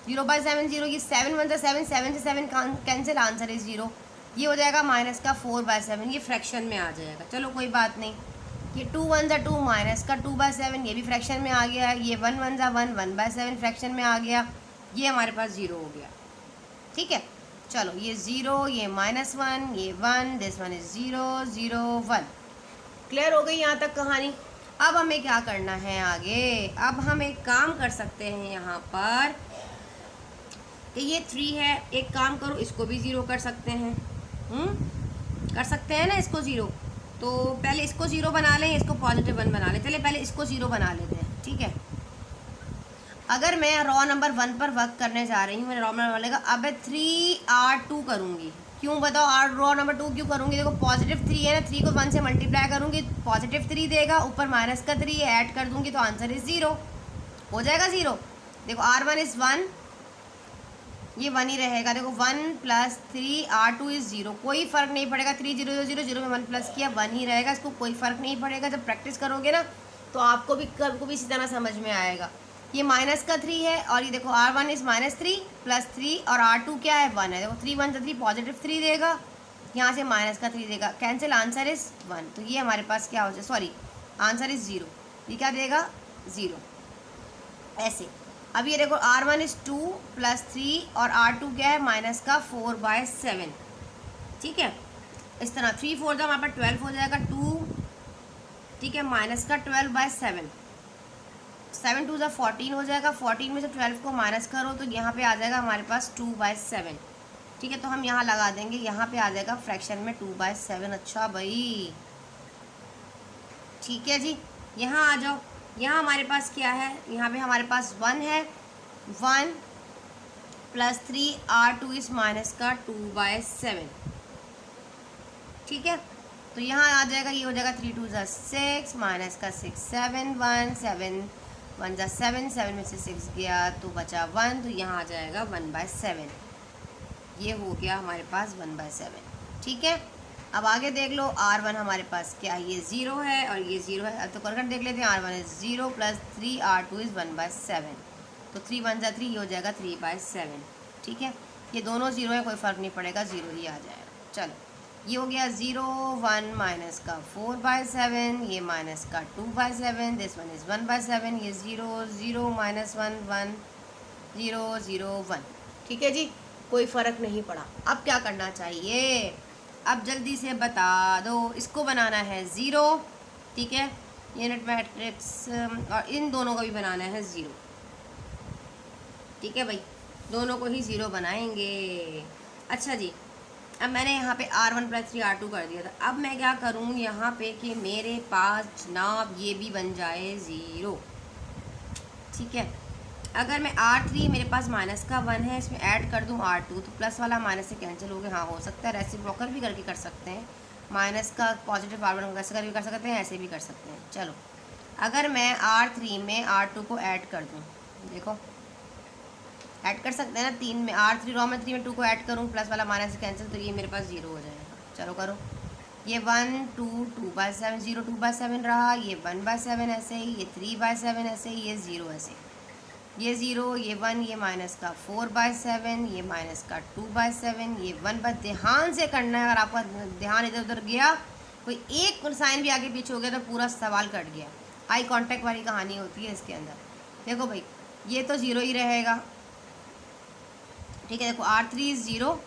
0/7 0, ये 7 1 7 7 से 7 कैंसिल, आंसर इज 0। ये हो जाएगा माइनस का 4/7, ये फ्रैक्शन में आ जाएगा। चलो कोई बात नहीं, ये 2 1 2 माइनस का 2/7, ये भी फ्रैक्शन में आ गया। ये 1 1 1 1/7 फ्रैक्शन में आ गया, ये हमारे पास 0 हो गया। ठीक है, चलो ये 0, ये -1, ये 1, दिस 1 इज 0 0 1। क्लियर हो गई यहाँ तक कहानी? अब हमें क्या करना है आगे, अब हम एक काम कर सकते हैं यहाँ पर कि ये 3 है, एक काम करो इसको भी 0 कर सकते हैं। कर सकते हैं ना इसको 0, तो पहले इसको 0 बना लें, इसको +1 बना लें। चलिए पहले इसको 0 बना लेते हैं। ठीक है, अगर मैं रॉ नंबर 1 पर वर्क करने जा रही हूँ, मैंने रॉ नंबर वाले का, अब मैं 3R2 करूँगी। क्यों बताओ, रॉ नंबर 2 क्यों करूँगी? देखो +3 है ना, 3 को 1 से मल्टीप्लाई करूँगी, +3 देगा, ऊपर माइनस का 3 ऐड कर दूँगी तो आंसर इज 0 हो जाएगा। 0 देखो R1 इज़ 1, ये 1 ही रहेगा। देखो 1 + 3 R2 इज़ 0, कोई फ़र्क नहीं पड़ेगा। 3 0 0 0 में 1 प्लस किया, 1 ही रहेगा, इसको कोई फ़र्क नहीं पड़ेगा। जब प्रैक्टिस करोगे ना तो आपको भी कभी को भी इसी तरह समझ में आएगा। ये माइनस का 3 है, और ये देखो R1 इज़ -3 + 3, और R2 क्या है 1 है। देखो 3 1 3 +3 देगा, यहाँ से माइनस का 3 देगा, कैंसिल, आंसर इज़ 1। तो ये हमारे पास क्या हो जाए, सॉरी आंसर इज़ 0, ये क्या देगा 0 ऐसे। अब ये देखो R1 इज़ 2 + 3, और R2 क्या है -4/7। ठीक है, इस तरह 3 4 जब हमारे पास 12 हो जाएगा 2, ठीक है, -12/7, 7 2 14 हो जाएगा। 14 में से 12 को माइनस करो तो यहाँ पे आ जाएगा हमारे पास 2/7। ठीक है, तो हम यहाँ लगा देंगे, यहाँ पे आ जाएगा फ्रैक्शन में 2/7। अच्छा भाई, ठीक है जी, यहाँ आ जाओ। यहाँ हमारे पास क्या है, यहाँ पे हमारे पास 1 है, 1 + 3 R2 इस -2/7। ठीक है, तो यहाँ आ जाएगा, ये हो जाएगा 3 2 6 माइनस का 6 7 1 7 1 7 7 में से 6 गया तो बचा 1, तो यहाँ आ जाएगा 1/7। ये हो गया हमारे पास 1/7। ठीक है, अब आगे देख लो, R1 हमारे पास क्या है, ये 0 है और ये 0 है। अब तो कर देख लेते हैं, R1 इज़ 0 + 3 R2 इज़ 1/7, तो 3 1 3, ये हो जाएगा 3/7। ठीक है, ये दोनों 0 है, कोई फ़र्क नहीं पड़ेगा, 0 ही आ जाएगा। चलो ये हो गया 0 1 माइनस का 4/7, ये माइनस का 2/7, दिस वन इज़ 1/7, ये 0 0 माइनस 1 1 0 0 1। ठीक है जी, कोई फ़र्क नहीं पड़ा। अब क्या करना चाहिए, अब जल्दी से बता दो। इसको बनाना है 0, ठीक है, यूनिट मैट्रिक्स, और इन दोनों को भी बनाना है 0। ठीक है भाई, दोनों को ही 0 बनाएंगे। अच्छा जी, अब मैंने यहाँ पे R1 + 3 R2 कर दिया था। अब मैं क्या करूँ यहाँ पे कि मेरे पास जनाब ये भी बन जाए 0। ठीक है, अगर मैं R3 मेरे पास माइनस का 1 है, इसमें ऐड कर दूँ R2 तो प्लस वाला माइनस से कैंसिल हो गया। हाँ, हो सकता है रेसिप्रोकल भी करके कर सकते हैं, माइनस का पॉजिटिव R1 कैसे करके कर सकते हैं, ऐसे भी कर सकते हैं। चलो, अगर मैं R3 में R2 को ऐड कर दूँ, देखो ऐड कर सकते हैं ना, 3 में R3 रॉ में 3 में 2 को ऐड करूँ, प्लस वाला माइनस से कैंसिल, तो ये मेरे पास 0 हो जाएगा। चलो करो, ये 1 2 2/7 0 2/7 रहा, ये 1/7 ऐसे ही, ये 3/7 ऐसे ही, ये 0 ऐसे, ये 0 ये 1, ये माइनस का 4/7, ये माइनस का 2/7, ये 1। बस ध्यान से करना है, अगर आपका ध्यान इधर उधर गया, कोई एक साइन भी आगे पीछे हो गया तो पूरा सवाल कट गया। आई कांटेक्ट वाली कहानी होती है इसके अंदर। देखो भाई, ये तो 0 ही रहेगा। ठीक है, देखो R3 0,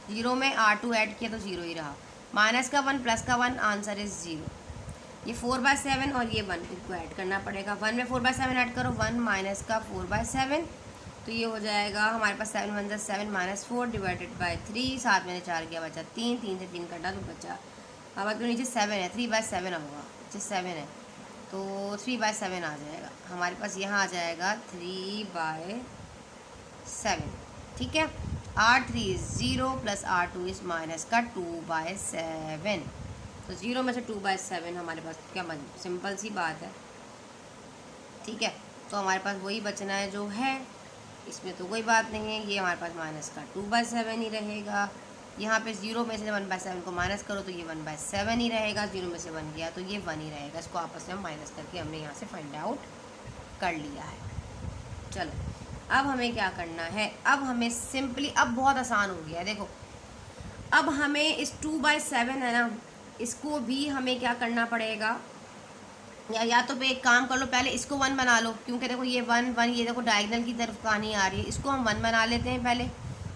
0 में R2 ऐड किया तो 0 ही रहा, माइनस का 1 प्लस का 1, आंसर इज़ 0। ये 4/7 और ये 1 इनको ऐड करना पड़ेगा। 1 में 4/7 ऐड करो, 1 माइनस का 4/7, तो ये हो जाएगा हमारे पास 7 1 7 माइनस 4 डिवाइडेड बाई 3, 7 मैंने 4 किया, बचा 3, 3 से 3 कटा तो बचा, अब तो नीचे 7 है, 3/7 होगा, नीचे 7 है तो 3/7 आ जाएगा हमारे पास, यहाँ आ जाएगा 3/7। ठीक है, R3 is 0 plus R2 is minus का 2/7, तो 0 में से 2/7 हमारे पास क्या बन, सिंपल सी बात है। ठीक है, तो हमारे पास वही बचना है जो है, इसमें तो कोई बात नहीं है। ये हमारे पास माइनस का 2/7 ही रहेगा। यहाँ पे 0 में से 1/7 को माइनस करो तो ये 1/7 ही रहेगा, 0 में से 1 गया तो ये 1 ही रहेगा। इसको आपस में माइनस करके हमने यहाँ से फाइंड आउट कर लिया है। चलो, अब हमें क्या करना है, अब हमें सिंपली, अब बहुत आसान हो गया है। देखो, अब हमें इस 2/7 है ना, इसको भी हमें क्या करना पड़ेगा, या तो एक काम कर लो, पहले इसको 1 बना लो, क्योंकि देखो ये 1 1, ये देखो डायगनल की तरफ कहानी आ रही है, इसको हम 1 बना लेते हैं पहले,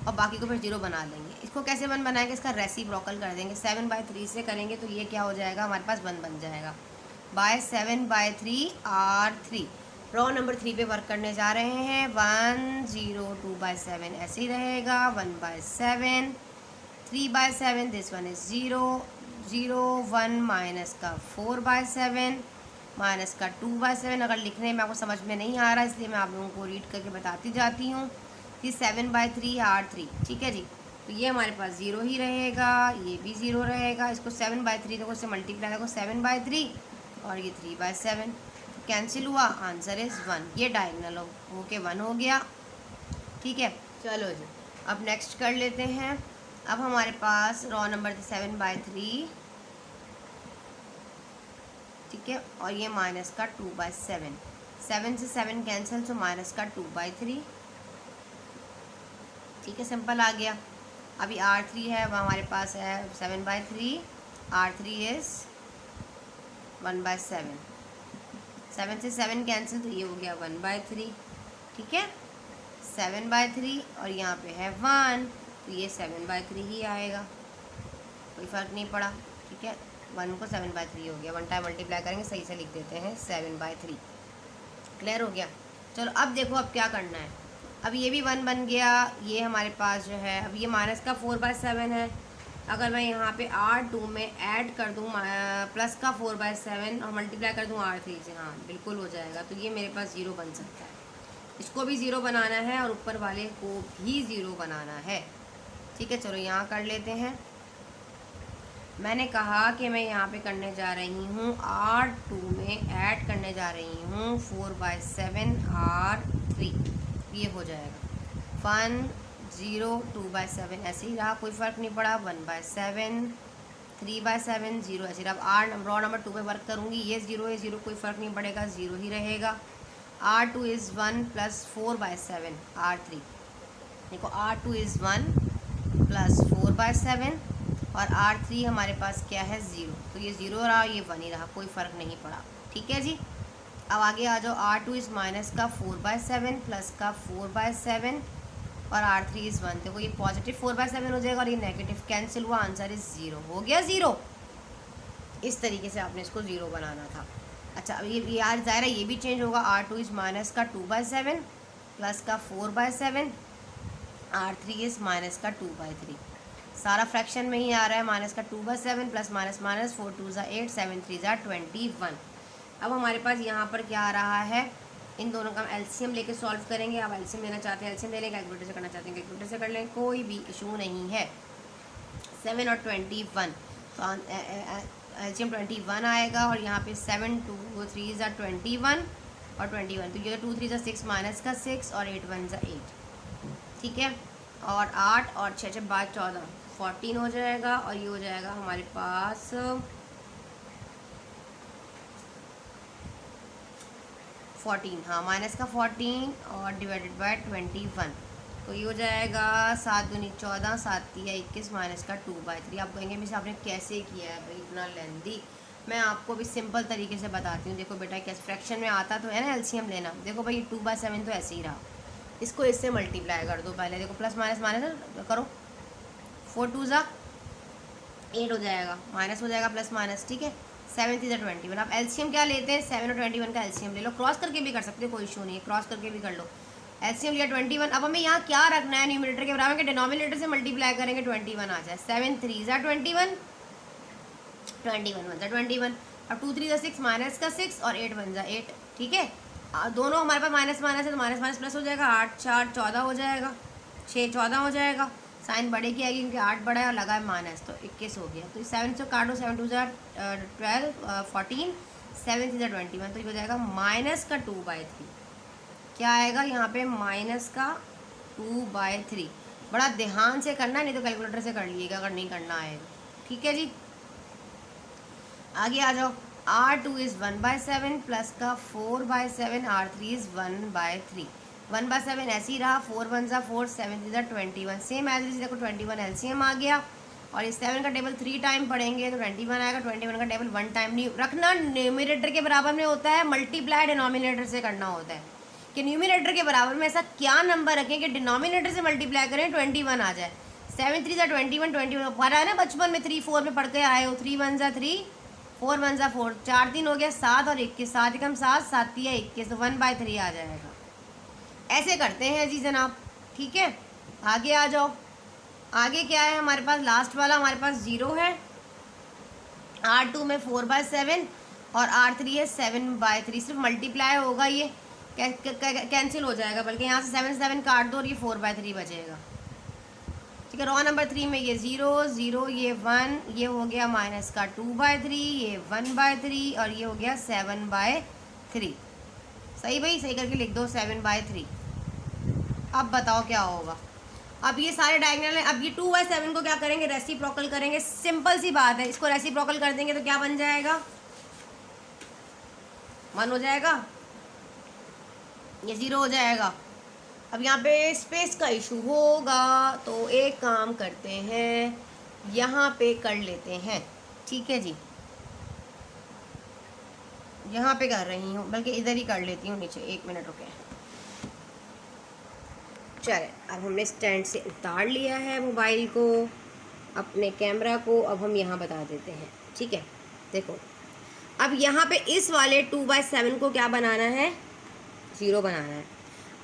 और बाकी को फिर 0 बना लेंगे। इसको कैसे 1 बनाएंगे, इसका रेसिप्रोकल कर देंगे, 7/3 से करेंगे तो ये क्या हो जाएगा हमारे पास 1 बन जाएगा, बाय 7/3 R3। रॉ नंबर 3 पे वर्क करने जा रहे हैं, 1 0 2/7 ऐसे ही रहेगा, 1/7 3/7, दिस वन इज 0 0 1 माइनस का 4/7 माइनस का 2/7। अगर लिखने में आपको समझ में नहीं आ रहा इसलिए मैं आप लोगों को रीड करके बताती जाती हूँ कि 7/3 R3। ठीक है जी, तो ये हमारे पास 0 ही रहेगा, ये भी 0 रहेगा। इसको 7/3 देखो, इससे मल्टीप्लाई देखो, 7/3 और ये 3/7 कैंसिल हुआ, आंसर इज़ 1। ये डायगनल हो के 1 हो गया। ठीक है, चलो जी, अब नेक्स्ट कर लेते हैं। अब हमारे पास रॉ नंबर 7/3, ठीक है, और ये माइनस का 2/7, 7 से 7 कैंसिल, तो माइनस का 2/3। ठीक है, सिंपल आ गया। अभी R3 है, वह हमारे पास है 7/3, R3 इज़ 1/7, 7 से 7 कैंसिल, तो ये हो गया 1/3। ठीक है, 7/3 और यहाँ पे है 1, तो ये 7/3 ही आएगा, कोई फ़र्क नहीं पड़ा। ठीक है, 1 को 7/3 हो गया, 1 टाइम मल्टीप्लाई करेंगे, सही से लिख देते हैं 7/3। क्लियर हो गया। चलो, अब देखो अब क्या करना है। अब ये भी 1 बन गया, ये हमारे पास जो है, अब ये माइनस का 4/7 है। अगर मैं यहाँ पे R2 में ऐड कर दूँ प्लस का 4/7 और मल्टीप्लाई कर दूँ R3 से, हाँ बिल्कुल हो जाएगा, तो ये मेरे पास 0 बन सकता है। इसको भी 0 बनाना है और ऊपर वाले को भी 0 बनाना है। ठीक है, चलो यहाँ कर लेते हैं। मैंने कहा कि मैं यहाँ पे करने जा रही हूँ R2 में ऐड करने जा रही हूँ 4/7 R3, ये हो जाएगा 1 0 2/7 ऐसे ही रहा, कोई फ़र्क नहीं पड़ा, 1/7 3/7 0 ऐसे रहा। अब रॉ नंबर 2 पे वर्क करूँगी, ये 0 है, 0 कोई फ़र्क नहीं पड़ेगा, 0 ही रहेगा। R2 इज़ 1 प्लस 4/7 R3, देखो R2 इज़ 1 प्लस 4/7 और R3 हमारे पास क्या है 0, तो ये 0 रहा, ये 1 ही रहा, कोई फ़र्क नहीं पड़ा। ठीक है जी। अब आगे आ जाओ, R2 इज़ माइनस का 4/7 प्लस का 4/7 और R3 इज़ 1। देखो ये पॉजिटिव 4/7 हो जाएगा और ये नेगेटिव कैंसिल हुआ, आंसर इज़ 0 हो गया 0। इस तरीके से आपने इसको 0 बनाना था। अच्छा, अब ये यार ज़ाहिर ये भी चेंज होगा। R2 इज़ माइनस का 2/7 प्लस का 4/7, R3 इज़ माइनस का 2/3। सारा फ्रैक्शन में ही आ रहा है, माइनस का 2/7 प्लस माइनस माइनस 4 2 8 7 3 21। अब हमारे पास यहाँ पर क्या आ रहा है, इन दोनों का हम एलसीएम लेके सॉल्व करेंगे। आप एलसीएम लेना चाहते हैं एलसीएम ले लें, कैलकुलेटर से करना चाहते हैं कैलकुलेटर से कर लें, कोई भी इशू नहीं है। 7 और 21, तो एलसीएम 21 आएगा और यहाँ पे 7 2 3 21 और 21, तो ये 2 3 6 माइनस का 6 और 8 1 8। ठीक है, और 8 और 6 6 12 14 14 हो जाएगा और ये हो जाएगा हमारे पास 14, हाँ माइनस का 14 और डिवाइडेड बाय 21, तो ये हो जाएगा 7 दूनी 14 7 3 21 माइनस का 2/3। आप कहेंगे मिस आपने कैसे किया है भाई इतना लेंदी, मैं आपको भी सिंपल तरीके से बताती हूँ। देखो बेटा कैसे फ्रैक्शन में आता तो है ना एलसीएम लेना। देखो भाई 2/7 तो ऐसे ही रहा, इसको इससे मल्टीप्लाई कर दो पहले। देखो प्लस माइनस माइनस करो, 4 2 8 हो जाएगा, माइनस हो जाएगा प्लस माइनस। ठीक है, 7 3 21। आप एलसीएम क्या लेते हैं, 7 और 21 का एलसीएम ले लो, क्रॉस करके भी कर सकते हो, कोई इशू नहीं है, क्रॉस करके भी कर लो। एलसीएम लिया 21। अब हमें यहाँ क्या रखना है, न्यूमरेटर के बराबर के डिनोमिनेटर से मल्टीप्लाई करेंगे, 21 आ जाए। 7 3 21 21 1 21। अब 2 3 6 माइनस का 6 और 8 1 8। ठीक है, दोनों हमारे पास माइनस माइनस है तो माइनस माइनस प्लस हो जाएगा, 8 4 14 हो जाएगा, 6 14 हो जाएगा। साइन बड़े की आएगी क्योंकि 8 बड़ा है और लगा है माइनस, तो 21 हो गया। तो 7 से काटो, 7 2 12 14 7 3 21, तो ये हो जाएगा माइनस का 2/3। क्या आएगा यहाँ पे, माइनस का 2/3। बड़ा ध्यान से करना है, नहीं तो कैलकुलेटर से कर लीजिएगा अगर नहीं करना आएगा। ठीक है जी, आगे आ जाओ। R2 इज़ 1/7 प्लस का 4/7, R3 इज़ 1/3। 1/7 ऐसे ही रहा, 4 1 4 7 3 21, सेम एज इज। देखो 21 एलसीएम आ गया और इस 7 का टेबल 3 टाइम पढ़ेंगे तो 21 आएगा। 21 का टेबल 1 टाइम नहीं रखना, न्यूमरेटर के बराबर में होता है, मल्टीप्लाई डिनोमिनेटर से करना होता है। कि न्यूमरेटर के बराबर में ऐसा क्या नंबर रखें कि डिनोमिनेटर से मल्टीप्लाई करें 21 आ जाए। 7 3 21 21 पढ़ा है ना बचपन में, 3 4 में पढ़ के आए हो। 3 1 3 4 1 4, 4 3 हो गया 7 और 21, 7 एकम 7 7 3 21, तो 1/3 आ जाएगा। ऐसे करते हैं जी जनाब। ठीक है, आगे आ जाओ। आगे क्या है हमारे पास, लास्ट वाला हमारे पास 0 है। R2 में 4/7 और R3 है 7/3। सिर्फ मल्टीप्लाई होगा, ये कैंसिल हो जाएगा, बल्कि यहाँ से 7 7 काट दो और ये 4/3 बचेगा। ठीक है, रॉ नंबर 3 में ये 0 0 ये 1, ये हो गया माइनस का 2/3, ये 1/3 और ये हो गया 7/3। सही भाई, सही करके लिख दो 7/3। अब बताओ क्या होगा। अब ये सारे डायगोनल हैं। अब ये 2/7 को क्या करेंगे, रेसिप्रोकल करेंगे। सिंपल सी बात है, इसको रेसिप्रोकल कर देंगे तो क्या बन जाएगा, 1 हो जाएगा, ये 0 हो जाएगा। अब यहाँ पे स्पेस का इशू होगा तो एक काम करते हैं, यहाँ पे कर लेते हैं। ठीक है जी, यहाँ पे कर रही हूँ, बल्कि इधर ही कर लेती हूँ नीचे। 1 मिनट रुके। चले, अब हमने स्टैंड से उतार लिया है मोबाइल को, अपने कैमरा को। अब हम यहाँ बता देते हैं। ठीक है, देखो अब यहाँ पे इस वाले 2/7 को क्या बनाना है, 0 बनाना है।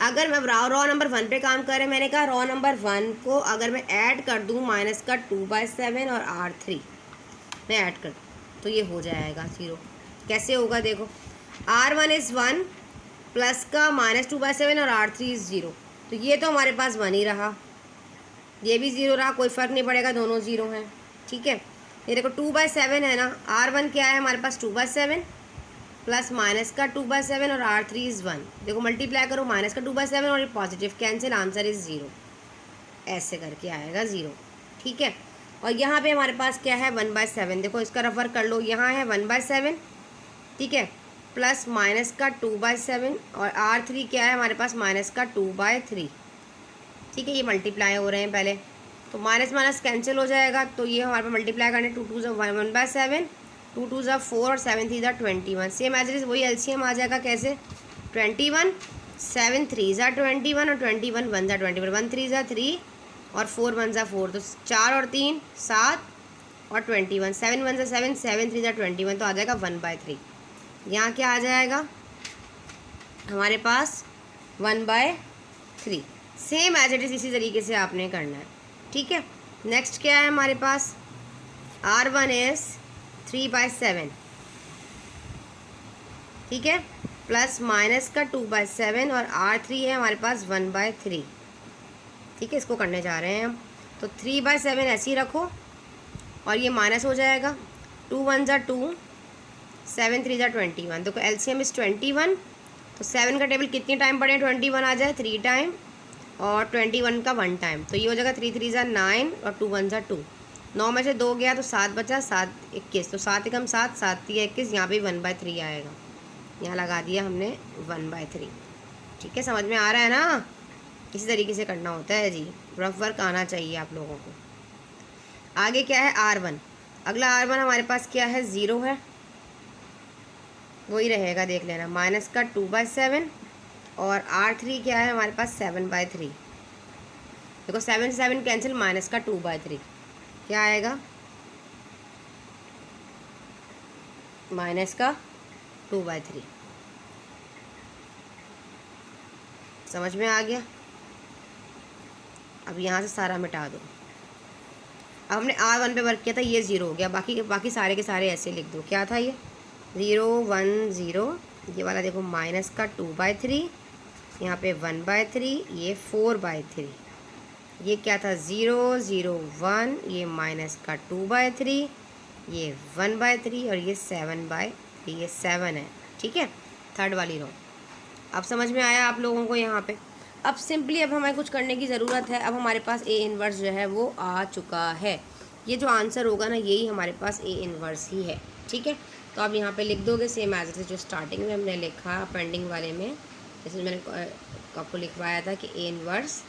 अगर मैं रॉ नंबर 1 पे काम कर रहे, मैंने कहा रॉ नंबर 1 को अगर मैं ऐड कर दूँ माइनस का 2/7 और R3 मैं ऐड कर दूँ तो ये हो जाएगा 0। कैसे होगा, देखो R1 इज़ 1 प्लस का माइनस 2/7 और R3 इज़ 0, तो ये तो हमारे पास 1 ही रहा, ये भी 0 रहा, कोई फ़र्क नहीं पड़ेगा, दोनों 0 हैं। ठीक है, ये देखो 2/7 है ना, R1 क्या है हमारे पास 2/7 प्लस माइनस का 2/7 और R3 इज़ 1। देखो मल्टीप्लाई करो, माइनस का 2/7 और ये पॉजिटिव कैंसिल, आंसर इज़ 0। ऐसे करके आएगा 0। ठीक है, और यहाँ पे हमारे पास क्या है 1/7। देखो इसका रेफर कर लो, यहाँ है 1/7। ठीक है, प्लस माइनस का 2/7 और R3 क्या है हमारे पास माइनस का 2/3। ठीक है, ये मल्टीप्लाई हो रहे हैं पहले। तो माइनस माइनस कैंसिल हो जाएगा, तो ये हमारे पास मल्टीप्लाई करने 2 2 1/7, 2 2 4 और 7 3 21। सेम एज इट इज़ वही एलसीएम आ जाएगा कैसे 21, 7 3 21 और 21 1 21, 1 3 3 और 4 1 4, तो 4 और 3 7 और 21, 7 1 7, 7 3 21, तो आ जाएगा 1/3। यहाँ क्या आ जाएगा हमारे पास 1/3। सेम एज इट इज़ इसी तरीके से आपने करना है, ठीक है। नेक्स्ट क्या है हमारे पास, R1 इज़ 3/7, ठीक है, प्लस माइनस का 2/7 और R3 है हमारे पास 1/3, ठीक है। इसको करने जा रहे हैं हम, तो 3/7 ऐसे ही रखो और ये माइनस हो जाएगा, 2 1 2, 7 3 21, तो एलसीएम इज़ 21, तो 7 का टेबल कितनी टाइम पढ़े 21 आ जाए 3 टाइम और 21 का 1 टाइम, तो ये हो जाएगा 3 3 9 और 2 1 2, 9 में से 2 गया तो 7 बचा, 7 21, तो 7 एकम 7, 7 3 21, यहाँ पे 1/3 आएगा, यहाँ लगा दिया हमने 1/3, ठीक है। समझ में आ रहा है ना, इसी तरीके से करना होता है जी, रफ वर्क आना चाहिए आप लोगों को। आगे क्या है R1, अगला R1 हमारे पास क्या है 0 है, वही रहेगा देख लेना, माइनस का 2/7 और R3 क्या है हमारे पास 7/3, देखो 7 से 7 कैंसिल, माइनस का 2/3 क्या आएगा माइनस का 2/3। समझ में आ गया। अब यहाँ से सारा मिटा दो, अब हमने R1 पे वर्क किया था, ये 0 हो गया, बाकी सारे के सारे ऐसे लिख दो, क्या था ये 0 1 0, ये वाला देखो माइनस का 2/3, यहाँ पे 1/3, ये 4/3, ये क्या था 0 0 1, ये माइनस का 2/3, ये 1/3 और ये 7/3, ये 7 है, ठीक है, थर्ड वाली रो। अब समझ में आया आप लोगों को यहाँ पे। अब सिंपली अब हमें कुछ करने की ज़रूरत है, अब हमारे पास A इन्वर्स जो है वो आ चुका है, ये जो आंसर होगा ना यही हमारे पास A इन्वर्स ही है, ठीक है। तो आप यहाँ पे लिख दोगे सेम एज इट इज़ जो स्टार्टिंग में हमने लिखा पेंडिंग वाले में, जैसे मैंने आपको लिखवाया था कि A inverse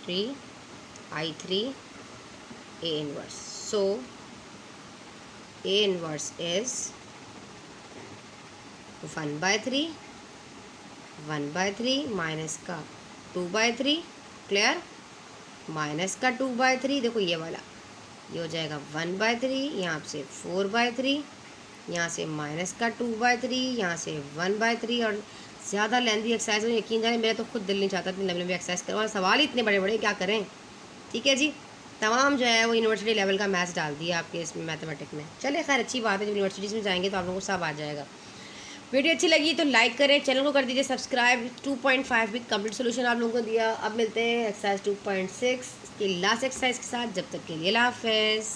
3I3 A inverse, so A inverse is 1/3, 1/3 minus का 2/3, क्लियर, माइनस का 2/3, देखो ये वाला ये हो जाएगा 1/3, यहाँ से 4/3, यहाँ से माइनस का 2/3, यहाँ से 1/3, और ज़्यादा लेंथी एक्सरसाइज में यकीन जाने मेरा तो खुद दिल नहीं चाहता इतनी लंबी लंबी एक्सरसाइज करवा, सवाल ही इतने बड़े बड़े क्या करें, ठीक है जी। तमाम जो है वो यूनिवर्सिटी लेवल का मैथ्स डाल दिया आपके इसमें मैथमेटिक्स में। चलिए खैर अच्छी बात है, जब यूनिवर्सिटीज़ में जाएंगे तो आप लोगों को सब आ जाएगा। वीडियो अच्छी लगी तो लाइक करें, चैनल को कर दीजिए सब्सक्राइब। 2.5 विद कंप्लीट सोल्यूशन आप लोगों को दिया। अब मिलते हैं एक्सरसाइज 2.6 की लास्ट एक्सरसाइज के साथ, जब तक के लिए अल्लाह हाफ़िज़।